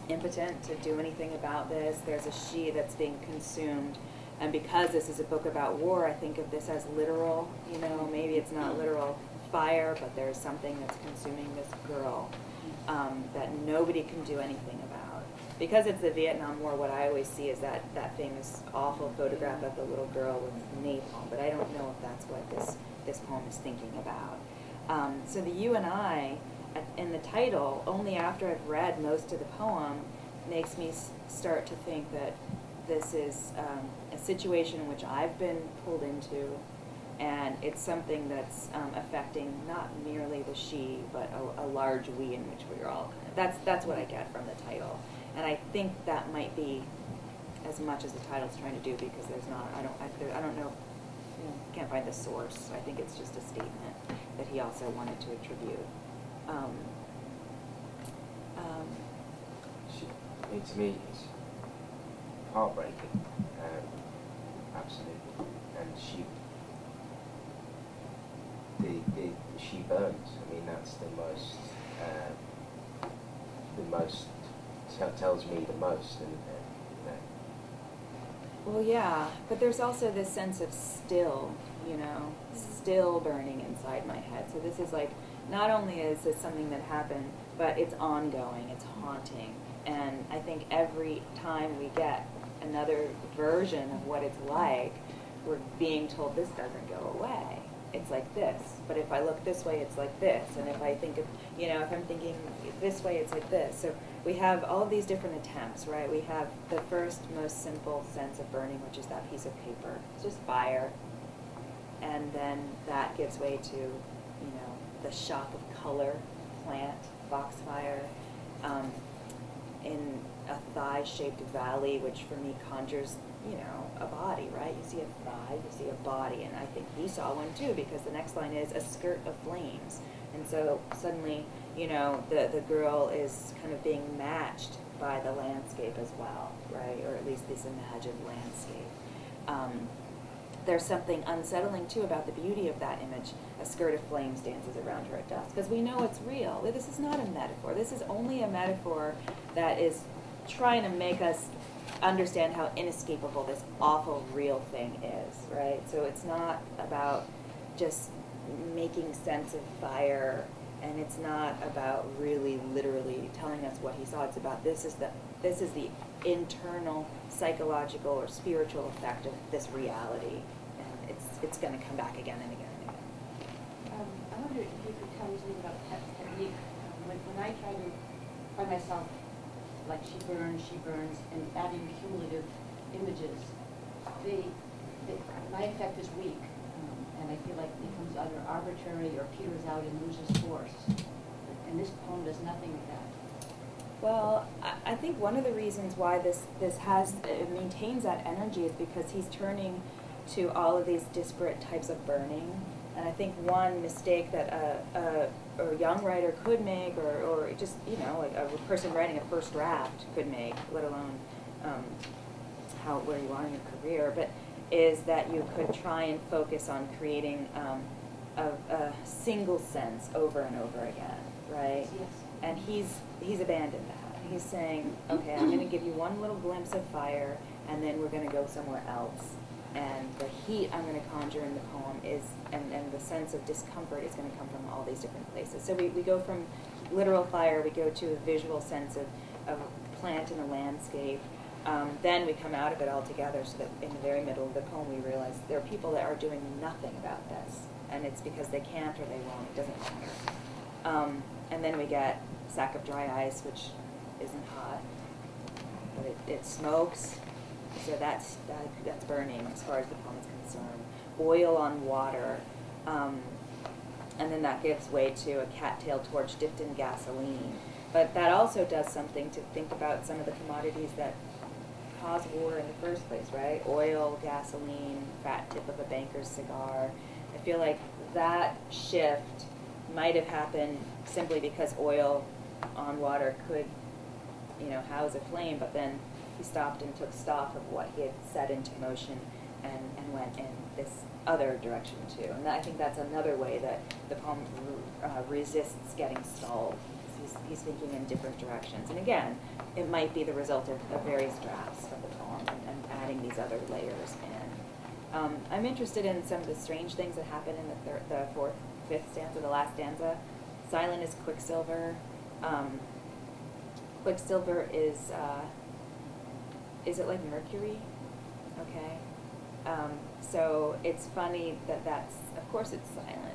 impotent to do anything about this. There's a she that's being consumed. And because this is a book about war, I think of this as literal, you know, maybe it's not literal fire, but there's something that's consuming this girl that nobody can do anything about. Because it's the Vietnam War, what I always see is that famous awful photograph of the little girl with napalm, but I don't know if that's what this poem is thinking about. So the you and I, in the title, only after I've read most of the poem, makes me start to think that this is a situation in which I've been pulled into, and it's something that's affecting not merely the she, but a large we in which we're all. That's what I get from the title, and I think that might be as much as the title's trying to do, because there's not. I don't know. Can't find the source. I think it's just a statement that he also wanted to attribute. To me, it's heartbreaking, absolutely, and she burns. I mean, that's tells me the most, and Well, yeah, but there's also this sense of still, still burning inside my head. So this is like, not only is this something that happened, but it's ongoing, it's haunting. And I think every time we get another version of what it's like, we're being told this doesn't go away. It's like this. But if I look this way, it's like this. And if I think of, if I'm thinking this way, it's like this. So we have all of these different attempts, right? We have the first, most simple sense of burning, which is that piece of paper. It's just fire. And then that gives way to, the shock of color, plant, foxfire, in a thigh-shaped valley, which for me conjures, a body, right? You see a thigh, you see a body, and I think he saw one too, because the next line is a skirt of flames. And so suddenly, the girl is kind of being matched by the landscape as well, right? Or at least this imagined landscape. There's something unsettling too about the beauty of that image. A skirt of flames dances around her at dusk, because we know it's real. This is not a metaphor. This is only a metaphor that is trying to make us understand how inescapable this awful real thing is, right? So it's not about just making sense of fire, and it's not about really literally telling us what he saw. It's about this is the internal psychological or spiritual effect of this reality, and it's going to come back again and again and again. tell me something about technique. When I try to find myself, like she burns, and adding cumulative images, my effect is weak, and I feel like it becomes either arbitrary or peters out and loses force. And this poem does nothing of that. Well, I think one of the reasons why this it maintains that energy is because he's turning to all of these disparate types of burning. And I think one mistake that a young writer could make, or just, like a person writing a first draft could make, let alone where you are in your career, but is that you could try and focus on creating a single sense over and over again, right? Yes. And he's abandoned that. He's saying, okay, I'm going to give you one little glimpse of fire, and then we're going to go somewhere else. And the heat I'm going to conjure in the poem is, and the sense of discomfort is going to come from all these different places. So we go from literal fire, we go to a visual sense of a plant in a landscape. Then we come out of it altogether, so that in the very middle of the poem we realize there are people that are doing nothing about this. And it's because they can't or they won't, it doesn't matter. And then we get sack of dry ice, which isn't hot, but it smokes. So that's burning as far as the poem is concerned. Oil on water, and then that gives way to a cattail torch dipped in gasoline. But that also does something to think about some of the commodities that cause war in the first place, right? Oil, gasoline, fat tip of a banker's cigar. I feel like that shift might have happened simply because oil on water could, house a flame, but then he stopped and took stock of what he had set into motion and went in this other direction too. And I think that's another way that the poem resists getting stalled. He's thinking in different directions. And again, it might be the result of various drafts of the poem and adding these other layers in. I'm interested in some of the strange things that happen in the fourth, fifth stanza, the last stanza. Silent is Quicksilver. Quicksilver is it like mercury? Okay. So it's funny that's, of course it's silent.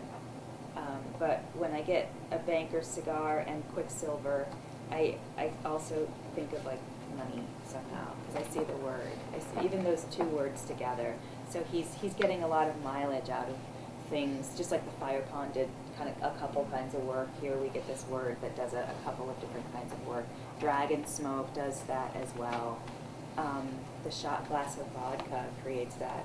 But when I get a banker's cigar and Quicksilver, I also think of like money somehow, because I see the word. I see even those two words together. So he's getting a lot of mileage out of things, just like the fire pond did kind of a couple kinds of work. Here we get this word that does a couple of different kinds of work. Dragon smoke does that as well. The shot glass of vodka creates that,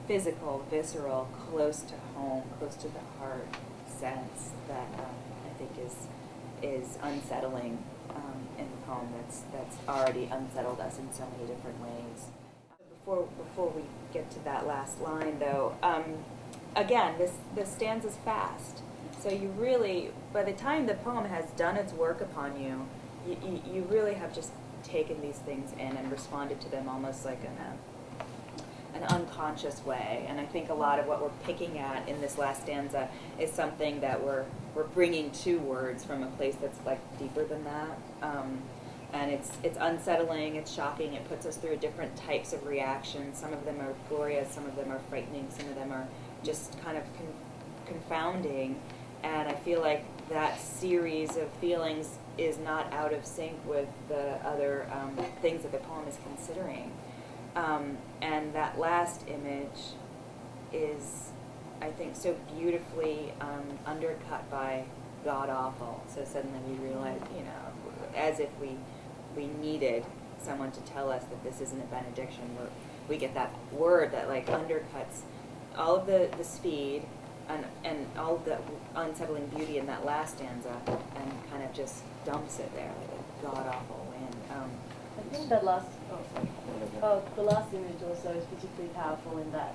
physical, visceral, close to home, close to the heart sense that I think is unsettling in the poem. That's already unsettled us in so many different ways. Before we get to that last line, though, again, this stanza's fast. So you really, by the time the poem has done its work upon you, you really have just taken these things in and responded to them almost like in an unconscious way. And I think a lot of what we're picking at in this last stanza is something that we're bringing to words from a place that's like deeper than that. And it's unsettling, it's shocking, it puts us through different types of reactions. Some of them are glorious, some of them are frightening, some of them are just kind of confounding. And I feel like that series of feelings is not out of sync with the other things that the poem is considering. And that last image is, I think, so beautifully undercut by god-awful. So suddenly we realize, as if we needed someone to tell us that this isn't a benediction, we get that word that like undercuts all of the speed and all of the unsettling beauty in that last stanza and kind of just dumps it there like a god-awful wind. I think that the last image also is particularly powerful in that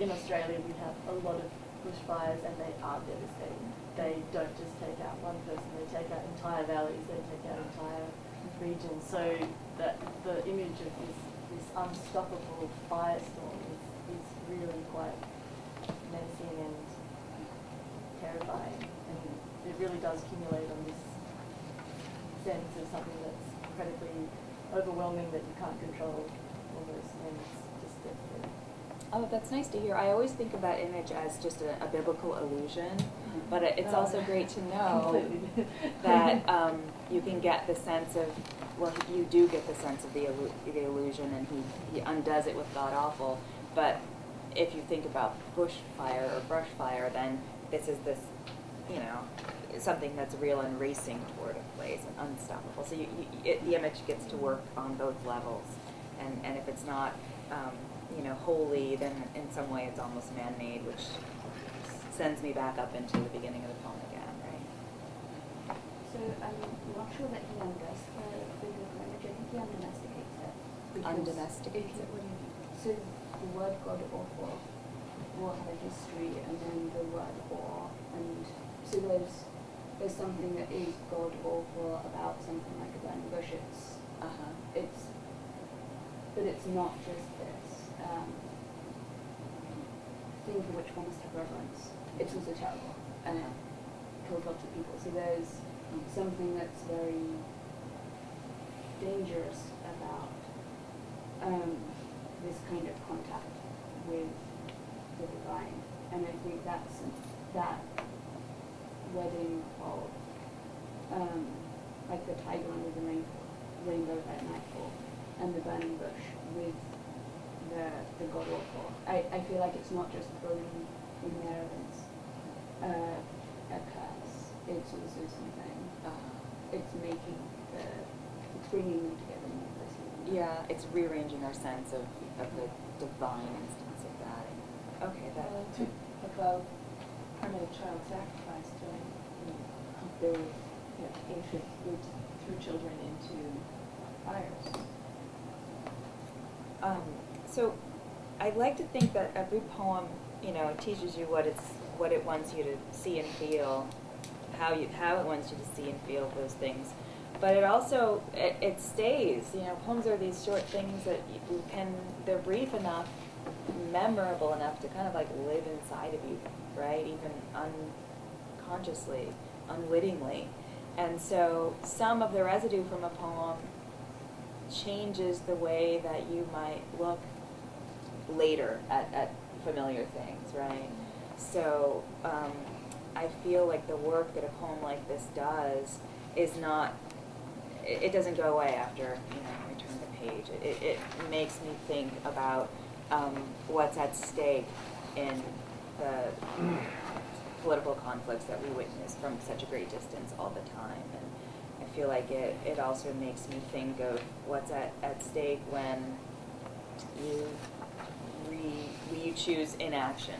in Australia we have a lot of bushfires and they are devastating. They don't just take out one person, they take out entire valleys, they take out entire regions. So that the image of this unstoppable firestorm is really quite menacing and terrifying, and it really does accumulate on this sense of something that's incredibly overwhelming that you can't control almost, and it's just devastating. Oh, that's nice to hear. I always think of that image as just a biblical illusion, but it's also great to know that you can get the sense of, well, you do get the sense of the illusion, and he undoes it with God awful. But if you think about bushfire or brush fire, then this is this, something that's real and racing toward a place and unstoppable. So the image gets to work on both levels, and if it's not holy, then in some way it's almost man-made, which sends me back up into the beginning of the poem again, right? So I'm not sure that he undoes the biblical image. I think he undomesticates it. Undomesticates it? What do you mean? So the word God awful will have a history, and then the word or, and so there's something that is God awful about something like a burning bush. But it's not just this thing for which one must have reverence. It's also terrible, and it killed lots of people. So there's something that's very dangerous about this kind of contact with the divine, and I think that's that wedding of like the tiger under the rainbow at nightfall, and the burning bush with the god awful. I feel like it's not just throwing in there as a curse. It's also something. It's making it's bringing them together more closely. Yeah, it's rearranging our sense of the divine instance of that. Okay, that About primitive child sacrifice during the ancient groups threw children into fires. So I like to think that every poem, teaches you what it wants you to see and feel, how it wants you to see and feel those things. But it also, it stays. Poems are these short things that they're brief enough, memorable enough to kind of like live inside of you, right? Even unconsciously, unwittingly. And so some of the residue from a poem changes the way that you might look later at familiar things, right? So I feel like the work that a poem like this does is not, it doesn't go away after we turn the page. It makes me think about what's at stake in the political conflicts that we witness from such a great distance all the time. And I feel like it also makes me think of what's at stake when you choose inaction.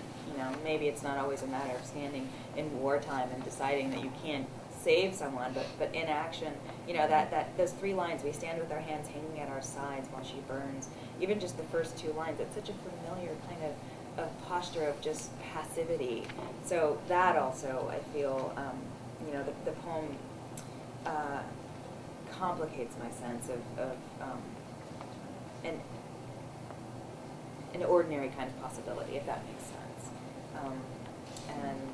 Maybe it's not always a matter of standing in wartime and deciding that you can't save someone, but inaction, that those 3 lines, we stand with our hands hanging at our sides while she burns, even just the first 2 lines, it's such a familiar kind of posture of just passivity. So that also, I feel, the poem complicates my sense of an ordinary kind of possibility, if that makes sense. And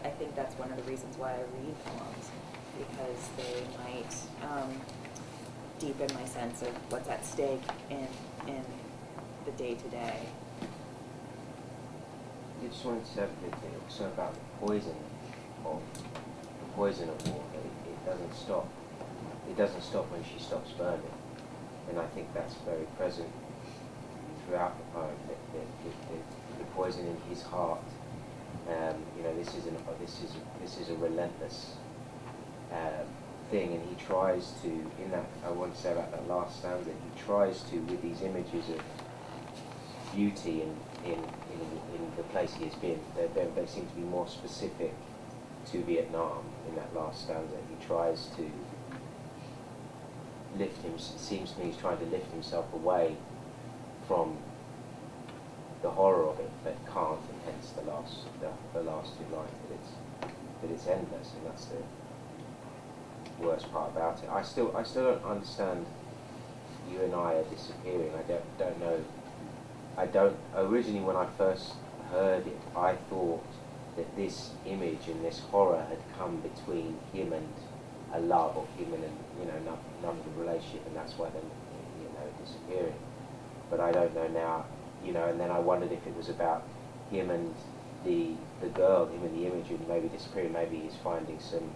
I think that's one of the reasons why I read poems, because they might deepen my sense of what's at stake in the day-to-day. You just wanted to say also about the poison of war. It doesn't stop. It doesn't stop when she stops burning, and I think that's very present throughout the poem. The poison in his heart. This is a relentless thing, and he tries to. In that, I want to say about that last stanza. He tries to, with these images of beauty in the place he has been. They seem to be more specific to Vietnam in that last stanza. He tries to lift him. It seems to me he's trying to lift himself away from the horror of it, but can't, and hence the last 2 lines. That it's endless, and that's the worst part about it. I still don't understand. You and I are disappearing. I don't know. Originally, when I first heard it, I thought that this image and this horror had come between him and a love, or him and none of the relationship, and that's why they're disappearing. But I don't know now. you know, and then I wondered if it was about him and the girl, him and the imagery, maybe disappearing, maybe he's finding some.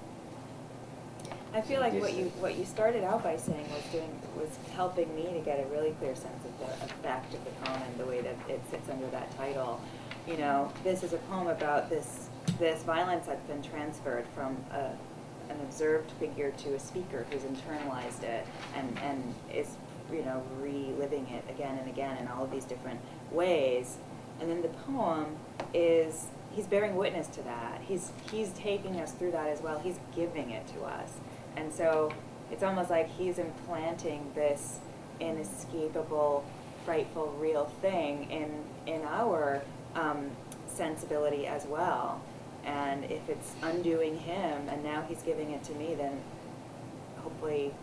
I feel like what you started out by saying was helping me to get a really clear sense of the effect of the poem and the way that it sits under that title. You know, this is a poem about this violence that's been transferred from an observed figure to a speaker who's internalized it and is, you know, reliving it again and again in all of these different ways. And then the poem is, he's bearing witness to that. He's taking us through that as well. He's giving it to us. And so it's almost like he's implanting this inescapable, frightful, real thing in our sensibility as well. And if it's undoing him and now he's giving it to me, then hopefully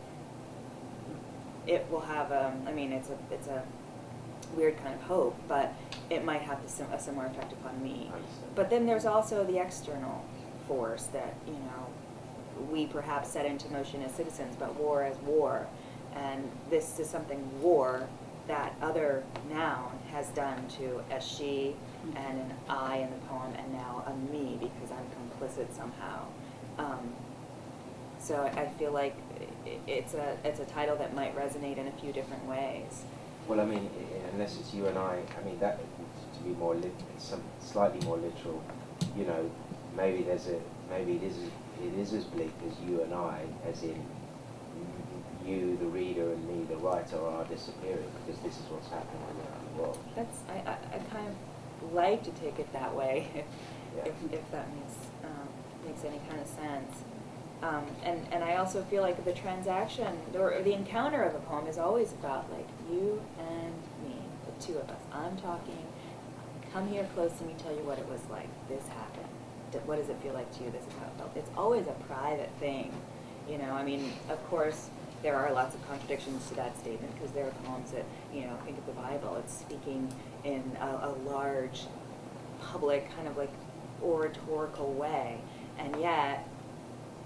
it will have I mean, it's a weird kind of hope, but it might have a similar effect upon me. But then there's also the external force that, you know, we perhaps set into motion as citizens, but war as war. And this is something war, that other noun, has done to a she and an I in the poem, and now a me, because I'm complicit somehow. So I feel like it's a title that might resonate in a few different ways. Well, I mean, unless it's you and I mean, that, to be more slightly more literal, you know, maybe it is as bleak as you and I, as in you, the reader, and me, the writer, are disappearing, because this is what's happening around the world. That's I kind of like to take it that way, if that makes any kind of sense. And I also feel like the transaction or the encounter of a poem is always about like you and me, the two of us. I'm talking. Come here close to me, tell you what it was like. This happened. What does it feel like to you? This is how it felt. It's always a private thing, you know. I mean, of course, there are lots of contradictions to that statement, because there are poems that, you know, think of the Bible. It's speaking in a large, public, kind of like oratorical way, and yet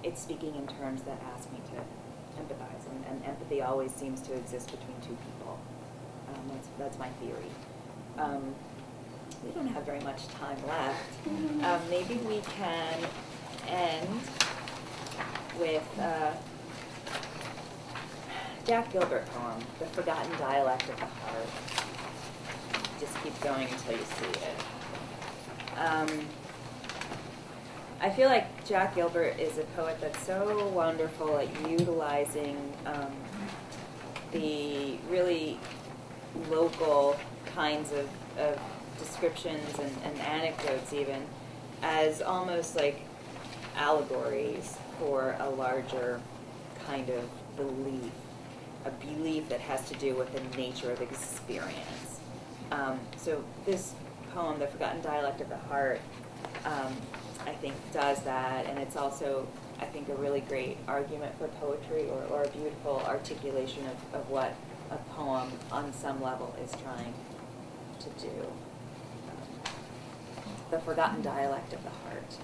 it's speaking in terms that ask me to empathize, and empathy always seems to exist between two people. That's my theory. We don't have very much time left. Maybe we can end with Jack Gilbert poem, The Forgotten Dialect of the Heart. Just keep going until you see it. I feel like Jack Gilbert is a poet that's so wonderful at utilizing the really local kinds of descriptions and anecdotes even as almost like allegories for a larger kind of belief, a belief that has to do with the nature of experience. So this poem, The Forgotten Dialect of the Heart, I think does that, and it's also, I think, a really great argument for poetry, or a beautiful articulation of what a poem on some level is trying to do. The Forgotten Dialect of the Heart.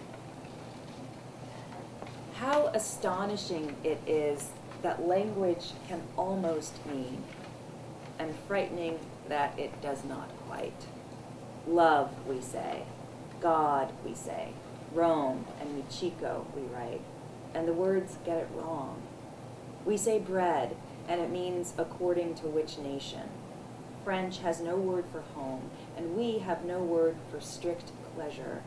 How astonishing it is that language can almost mean, and frightening that it does not quite. Love, we say. God, we say. Rome and Michiko, we write. And the words get it wrong. We say bread, and it means according to which nation. French has no word for home, and we have no word for strict pleasure.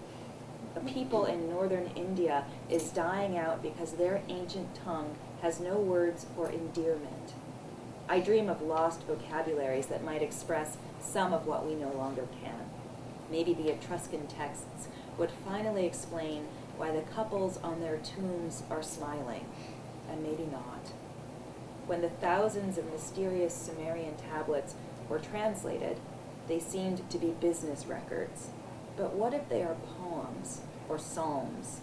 A people in northern India is dying out because their ancient tongue has no words for endearment. I dream of lost vocabularies that might express some of what we no longer can. Maybe the Etruscan texts would finally explain why the couples on their tombs are smiling, and maybe not. When the thousands of mysterious Sumerian tablets were translated, they seemed to be business records. But what if they are poems or psalms?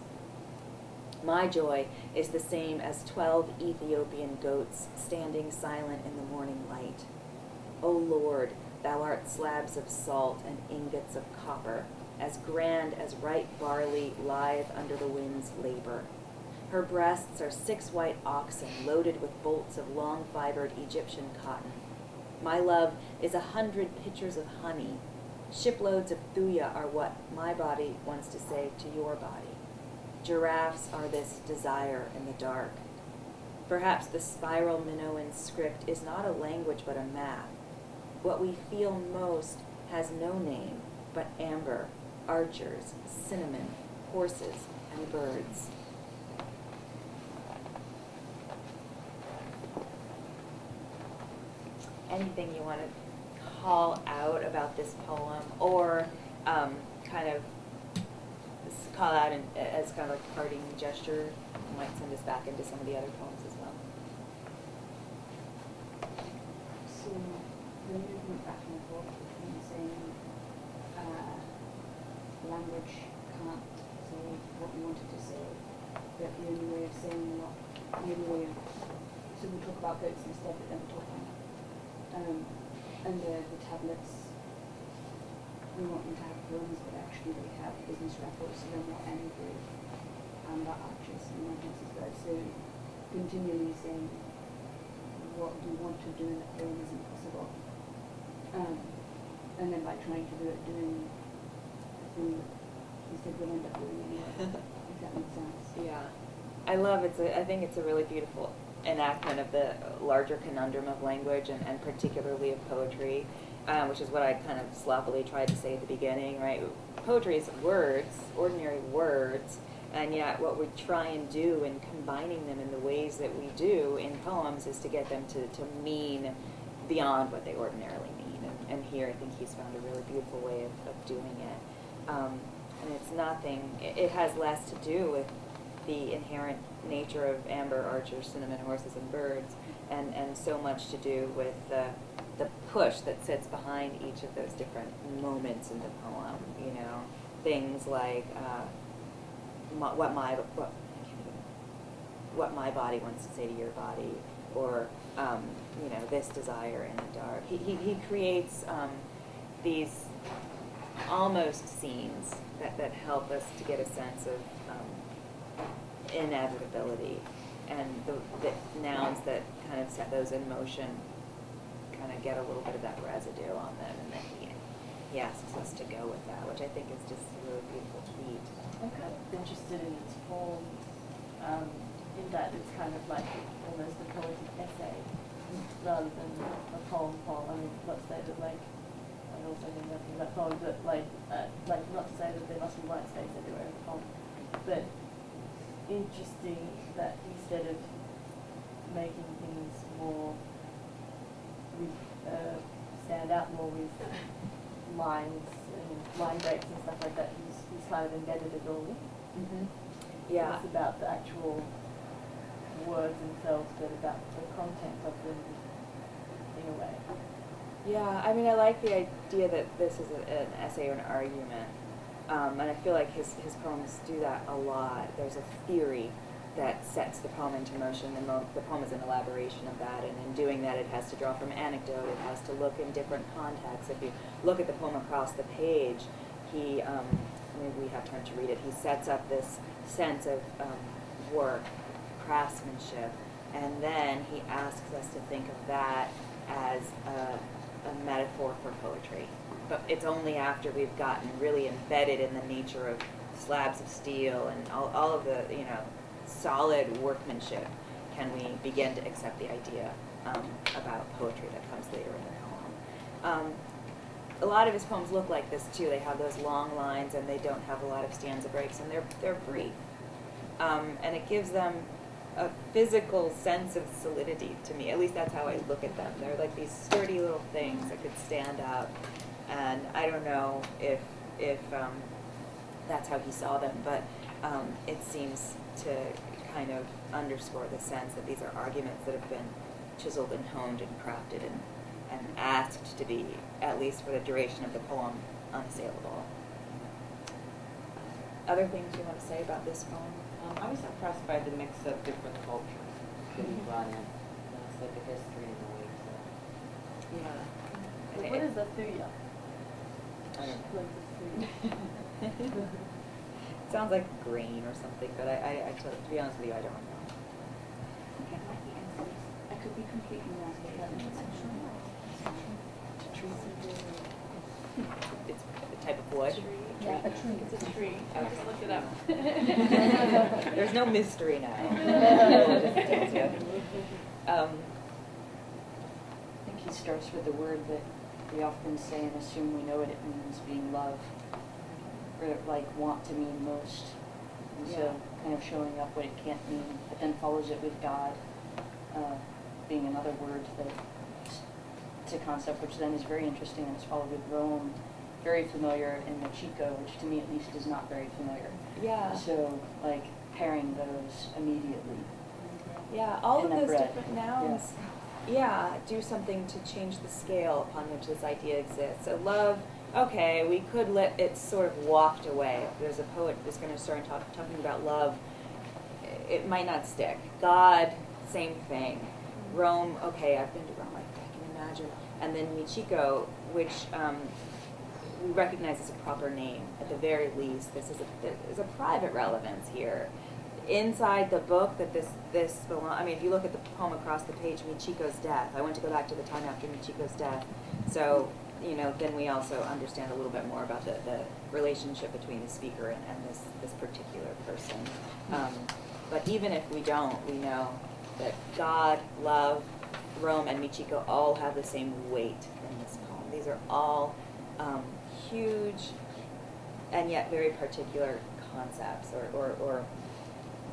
My joy is the same as 12 Ethiopian goats standing silent in the morning light. O Lord, thou art slabs of salt and ingots of copper, as grand as ripe barley lithe under the wind's labor. Her breasts are 6 white oxen loaded with bolts of long-fibered Egyptian cotton. My love is 100 pitchers of honey, Shiploads of thuya are what my body wants to say to your body. Giraffes are this desire in the dark. Perhaps the spiral Minoan script is not a language but a map. What we feel most has no name but amber, archers, cinnamon, horses, and birds. Anything you want to call out about this poem, or kind of call out as kind of like a parting gesture, might send us back into some of the other poems as well. So the movement back and forth between saying language can't say what we wanted to say, but the only way of saying what, the only way of, so we talk about goats instead, but then we talk about and the tablets, we want them to have poems, but actually they have business records, so they're more angry and the archers and emergencies there. So continually saying what you want to do in a poem is impossible. And then by trying to do it, doing the thing that you said we'll end up doing anyway. If that makes sense. Yeah, I love it. I think it's a really beautiful enactment of the larger conundrum of language and particularly of poetry, which is what I kind of sloppily tried to say at the beginning, right? Poetry is words, ordinary words, and yet what we try and do in combining them in the ways that we do in poems is to get them to mean beyond what they ordinarily mean. And here I think he's found a really beautiful way of doing it. And it's nothing, it has less to do with the inherent nature of amber, archers, cinnamon, horses, and birds, and so much to do with the push that sits behind each of those different moments in the poem. You know, things like what my body wants to say to your body, or you know, this desire in the dark. He creates these almost scenes that help us to get a sense of inevitability, and the nouns that kind of set those in motion kind of get a little bit of that residue on them, and then he asks us to go with that, which I think is just a really beautiful feat. I'm kind of interested in its form, in that it's kind of like almost a poetic essay rather than a poem. I mean, not to say that like, I also know nothing about poems, but like not to say that there must be white space everywhere in the poem, but interesting that instead of making things more stand out more with lines and line breaks and stuff like that, he's kind of embedded it all in. Mm-hmm. Yeah. It's about the actual words themselves, but about the content of them in a way. Yeah, I mean, I like the idea that this is an essay or an argument, and I feel like his poems do that a lot. There's a theory that sets the poem into motion. The poem is an elaboration of that, and in doing that, it has to draw from anecdote. It has to look in different contexts. If you look at the poem across the page, he, maybe we have time to read it, he sets up this sense of work, craftsmanship, and then he asks us to think of that as a metaphor for poetry. But it's only after we've gotten really embedded in the nature of slabs of steel and all of the, you know, solid workmanship can we begin to accept the idea about poetry that comes later in the poem. A lot of his poems look like this too. They have those long lines and they don't have a lot of stanza breaks, and they're brief. And it gives them a physical sense of solidity to me. At least that's how I look at them. They're like these sturdy little things that could stand up. And I don't know if that's how he saw them, but it seems to kind of underscore the sense that these are arguments that have been chiseled and honed and crafted and asked to be, at least for the duration of the poem, unassailable. Other things you want to say about this poem? I was impressed by the mix of different cultures that you brought in. It's like the history and the ways of. Yeah. But what is the thuya? I don't know. Like the thuya. It sounds like green or something, but to be honest with you, I don't know. Okay, I might be answers. I could be completely wrong, but let me know. To Tracy K. It's a type of wood. Yeah, a tree. It's a tree. I Okay. just looked it up. There's no mystery now. It just tells you. I think he starts with the word that we often say and assume we know what it means, being love, or like want to mean most. And so kind of showing up what it can't mean, but then follows it with God, being another word that it's a concept which then is very interesting and is followed with Rome, very familiar, and Michiko, which to me at least is not very familiar. Yeah. So like pairing those immediately. Yeah, all of And then those bread. different nouns, do something to change the scale upon which this idea exists. So love, okay, we could let it sort of waft away. There's a poet who's going to start talking about love. It might not stick. God, same thing. Rome, okay, I've been to Rome, I can imagine. And then Michiko, which we recognize as a proper name. At the very least, this is a private relevance here. Inside the book that this belongs, I mean, if you look at the poem across the page, Michiko's death, I want to go back to the time after Michiko's death. So, then we also understand a little bit more about the relationship between the speaker and this particular person. But even if we don't, we know that God, love, Rome, and Michiko all have the same weight in this poem. These are all huge and yet very particular concepts or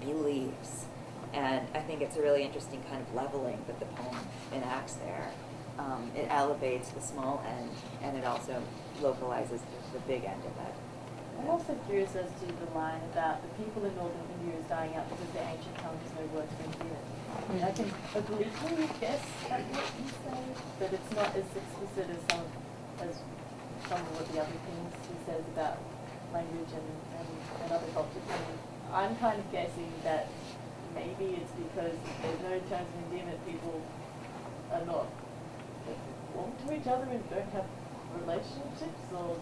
beliefs. And I think it's a really interesting kind of leveling that the poem enacts there. It elevates the small end, and it also localizes the big end of it. I'm also curious as to the line about the people in northern India is dying out because their ancient tongue has no words for endearment. I mean, I can obliquely guess at what you say, but it's not as explicit as some of what the other things he says about language and other cultures. I mean, I'm kind of guessing that maybe it's because there's no terms of endearment, people are not warm to each other and don't have relationships or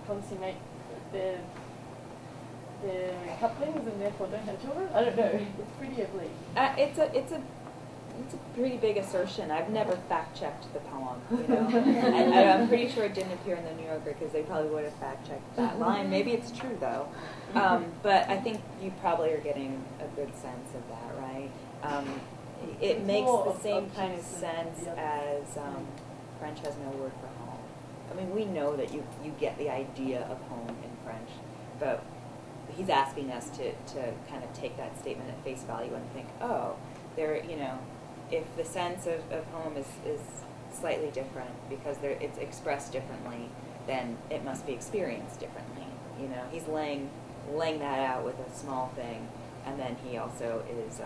consummate their couplings and therefore don't have children. I don't know. It's pretty oblique. It's a pretty big assertion. I've never fact-checked the poem, and I'm pretty sure it didn't appear in the New Yorker because they probably would have fact-checked that line. Maybe it's true though, but I think you probably are getting a good sense of that, right? It makes the same kind of sense as French has no word for home. I mean, we know that you get the idea of home in French, but he's asking us to kind of take that statement at face value and think, oh, there, if the sense of home is slightly different because it's expressed differently, then it must be experienced differently. He's laying that out with a small thing, and then he also is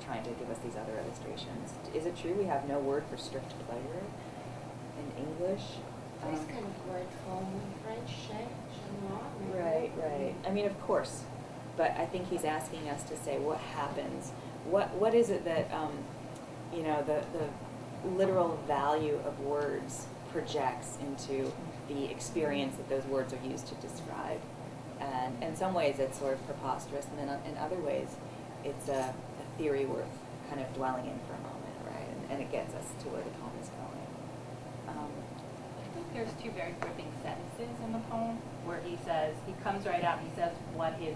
trying to give us these other illustrations. Is it true we have no word for strict pleasure in English? There's kind of word form in French, Right. I mean, of course, but I think he's asking us to say what happens. What is it that the literal value of words projects into the experience that those words are used to describe? And in some ways, it's sort of preposterous, and then in other ways, it's a theory worth kind of dwelling in for a moment, right? And it gets us to where the poem is going. I think there's two very gripping sentences in the poem where he comes right out and he says what his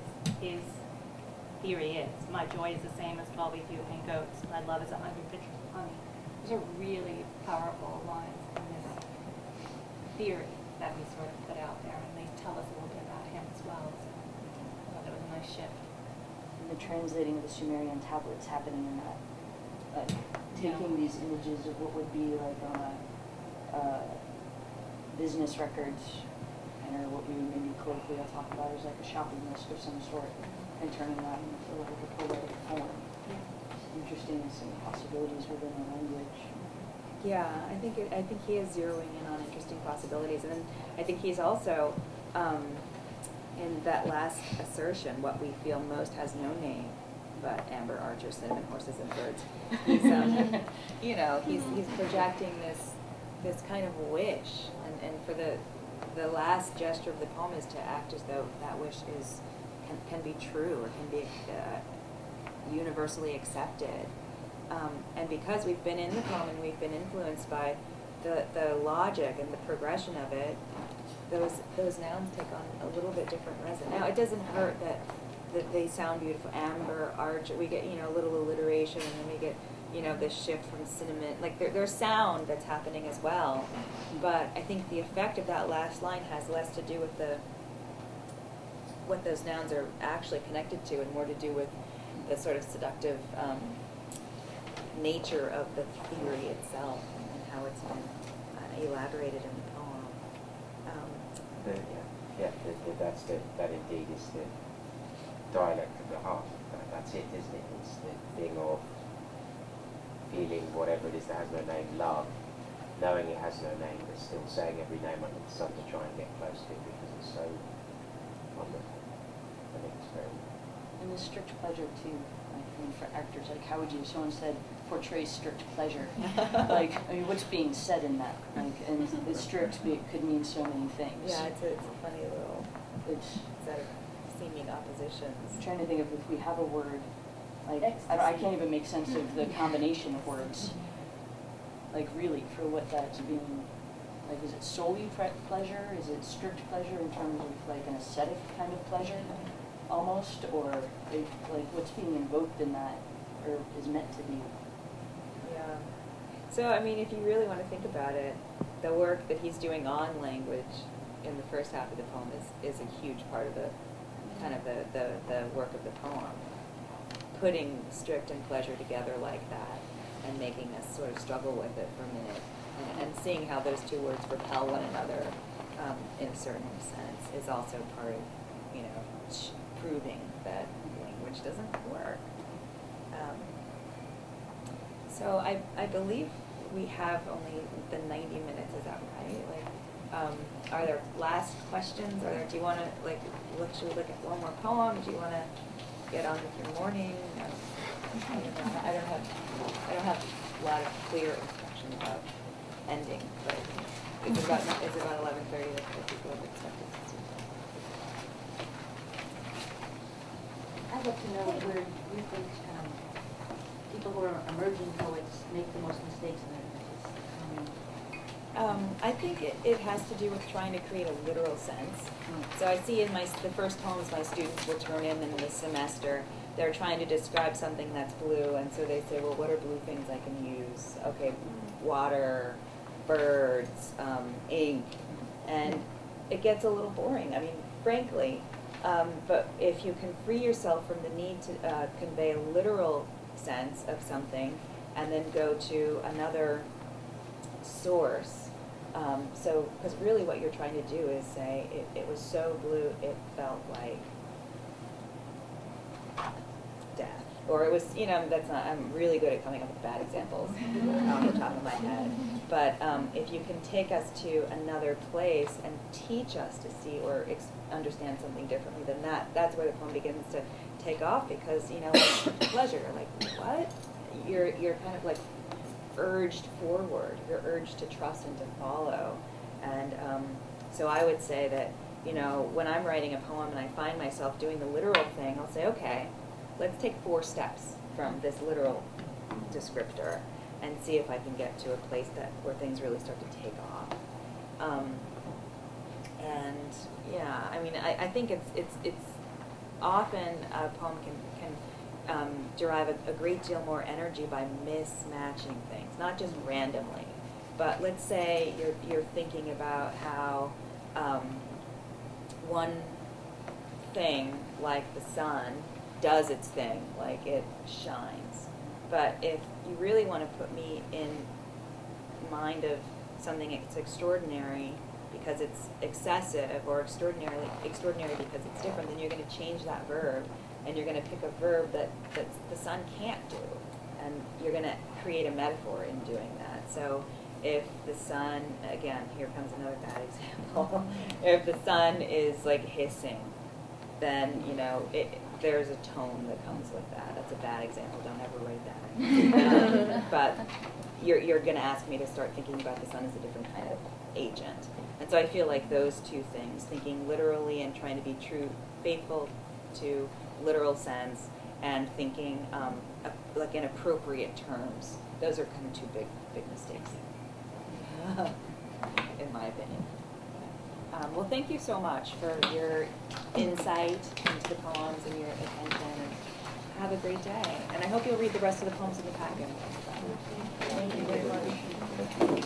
theory is. My joy is the same as 12 Ethiopian goats. My love is 100 pitchers of honey. Those are really powerful lines in this theory that we sort of put out there, and they tell us a little bit about him as well. So I thought that was a nice shift. And the translating of the Sumerian tablets happening in that, taking these images of what would be like on a business records, or what we maybe colloquially talk about as like a shopping list of some sort, and turning that into like a poetic form. Interesting to see possibilities within the language. Yeah, I think he is zeroing in on interesting possibilities, and then I think he's also in that last assertion, what we feel most has no name but amber, archer, cinnamon, horses, and birds. He's he's projecting this kind of wish, and for the last gesture of the poem is to act as though that wish can be true or can be universally accepted. And because we've been in the poem and we've been influenced by the logic and the progression of it, those nouns take on a little bit different resonance. Now, it doesn't hurt that they sound beautiful. Amber, arch, we get, a little alliteration, and then we get, this shift from cinnamon. Like, there's sound that's happening as well. But I think the effect of that last line has less to do with what those nouns are actually connected to, and more to do with the sort of seductive nature of the theory itself and how it's been elaborated in the poem. That indeed is the dialect of the heart. That's it, isn't it? It's the thing of feeling whatever it is that has no name, love, knowing it has no name, but still saying every name under the sun to try and get close to it because it's so wonderful. I think it's very. And the strict pleasure too. For actors, like how would you? Someone said portray strict pleasure. What's being said in that? And the strict could mean so many things. Yeah, it's a funny little set of seeming oppositions. I'm trying to think of if we have a word. I can't even make sense of the combination of words. Really, for what that's being. Is it solely pleasure? Is it strict pleasure in terms of an ascetic kind of pleasure? Almost, or what's being invoked in that, or is meant to be. Yeah. So if you really want to think about it, the work that he's doing on language in the first half of the poem is a huge part of the kind of the work of the poem. Putting strict and pleasure together like that, and making us sort of struggle with it for a minute, and seeing how those two words repel one another in a certain sense is also part of proving that language doesn't work. So I believe we have only the 90 minutes. Is that right? Are there last questions? Do you want to should we look at one more poem? Do you want to get on with your morning? I don't have a lot of clear instruction about ending, but it's about 11:30 that people have expected to see. I'd love to know where you think people who are emerging poets make the most mistakes in their images. I think it has to do with trying to create a literal sense. So I see in the first poems my students will turn in the semester, they're trying to describe something that's blue, and so they say, well, what are blue things I can use? Okay, water, birds, ink, and it gets a little boring, frankly. But if you can free yourself from the need to convey a literal sense of something and then go to another source, because really what you're trying to do is say, it was so blue it felt like death. Or it was, I'm really good at coming up with bad examples off the top of my head. But if you can take us to another place and teach us to see or understand something differently, then that's where the poem begins to take off, because, pleasure, what? You're kind of urged forward. You're urged to trust and to follow. And so I would say that, when I'm writing a poem and I find myself doing the literal thing, I'll say, okay, let's take 4 steps from this literal descriptor and see if I can get to a place where things really start to take off. I think it's often a poem can derive a great deal more energy by mismatching things, not just randomly, but let's say you're thinking about how one thing, like the sun, does its thing, like it shines. But if you really want to put me in mind of something that's extraordinary because it's excessive, or extraordinary because it's different, then you're going to change that verb, and you're going to pick a verb that the sun can't do, and you're going to create a metaphor in doing that. So if the sun, again, here comes another bad example, if the sun is hissing, then there's a tone that comes with that. That's a bad example. Don't ever write that. But you're going to ask me to start thinking about the sun as a different kind of agent. And so I feel like those two things, thinking literally and trying to be true, faithful to literal sense, and thinking in appropriate terms, those are kind of two big mistakes. in my opinion. Well, thank you so much for your insight into the poems and your attention. And have a great day. And I hope you'll read the rest of the poems in the packet. Thank you very much.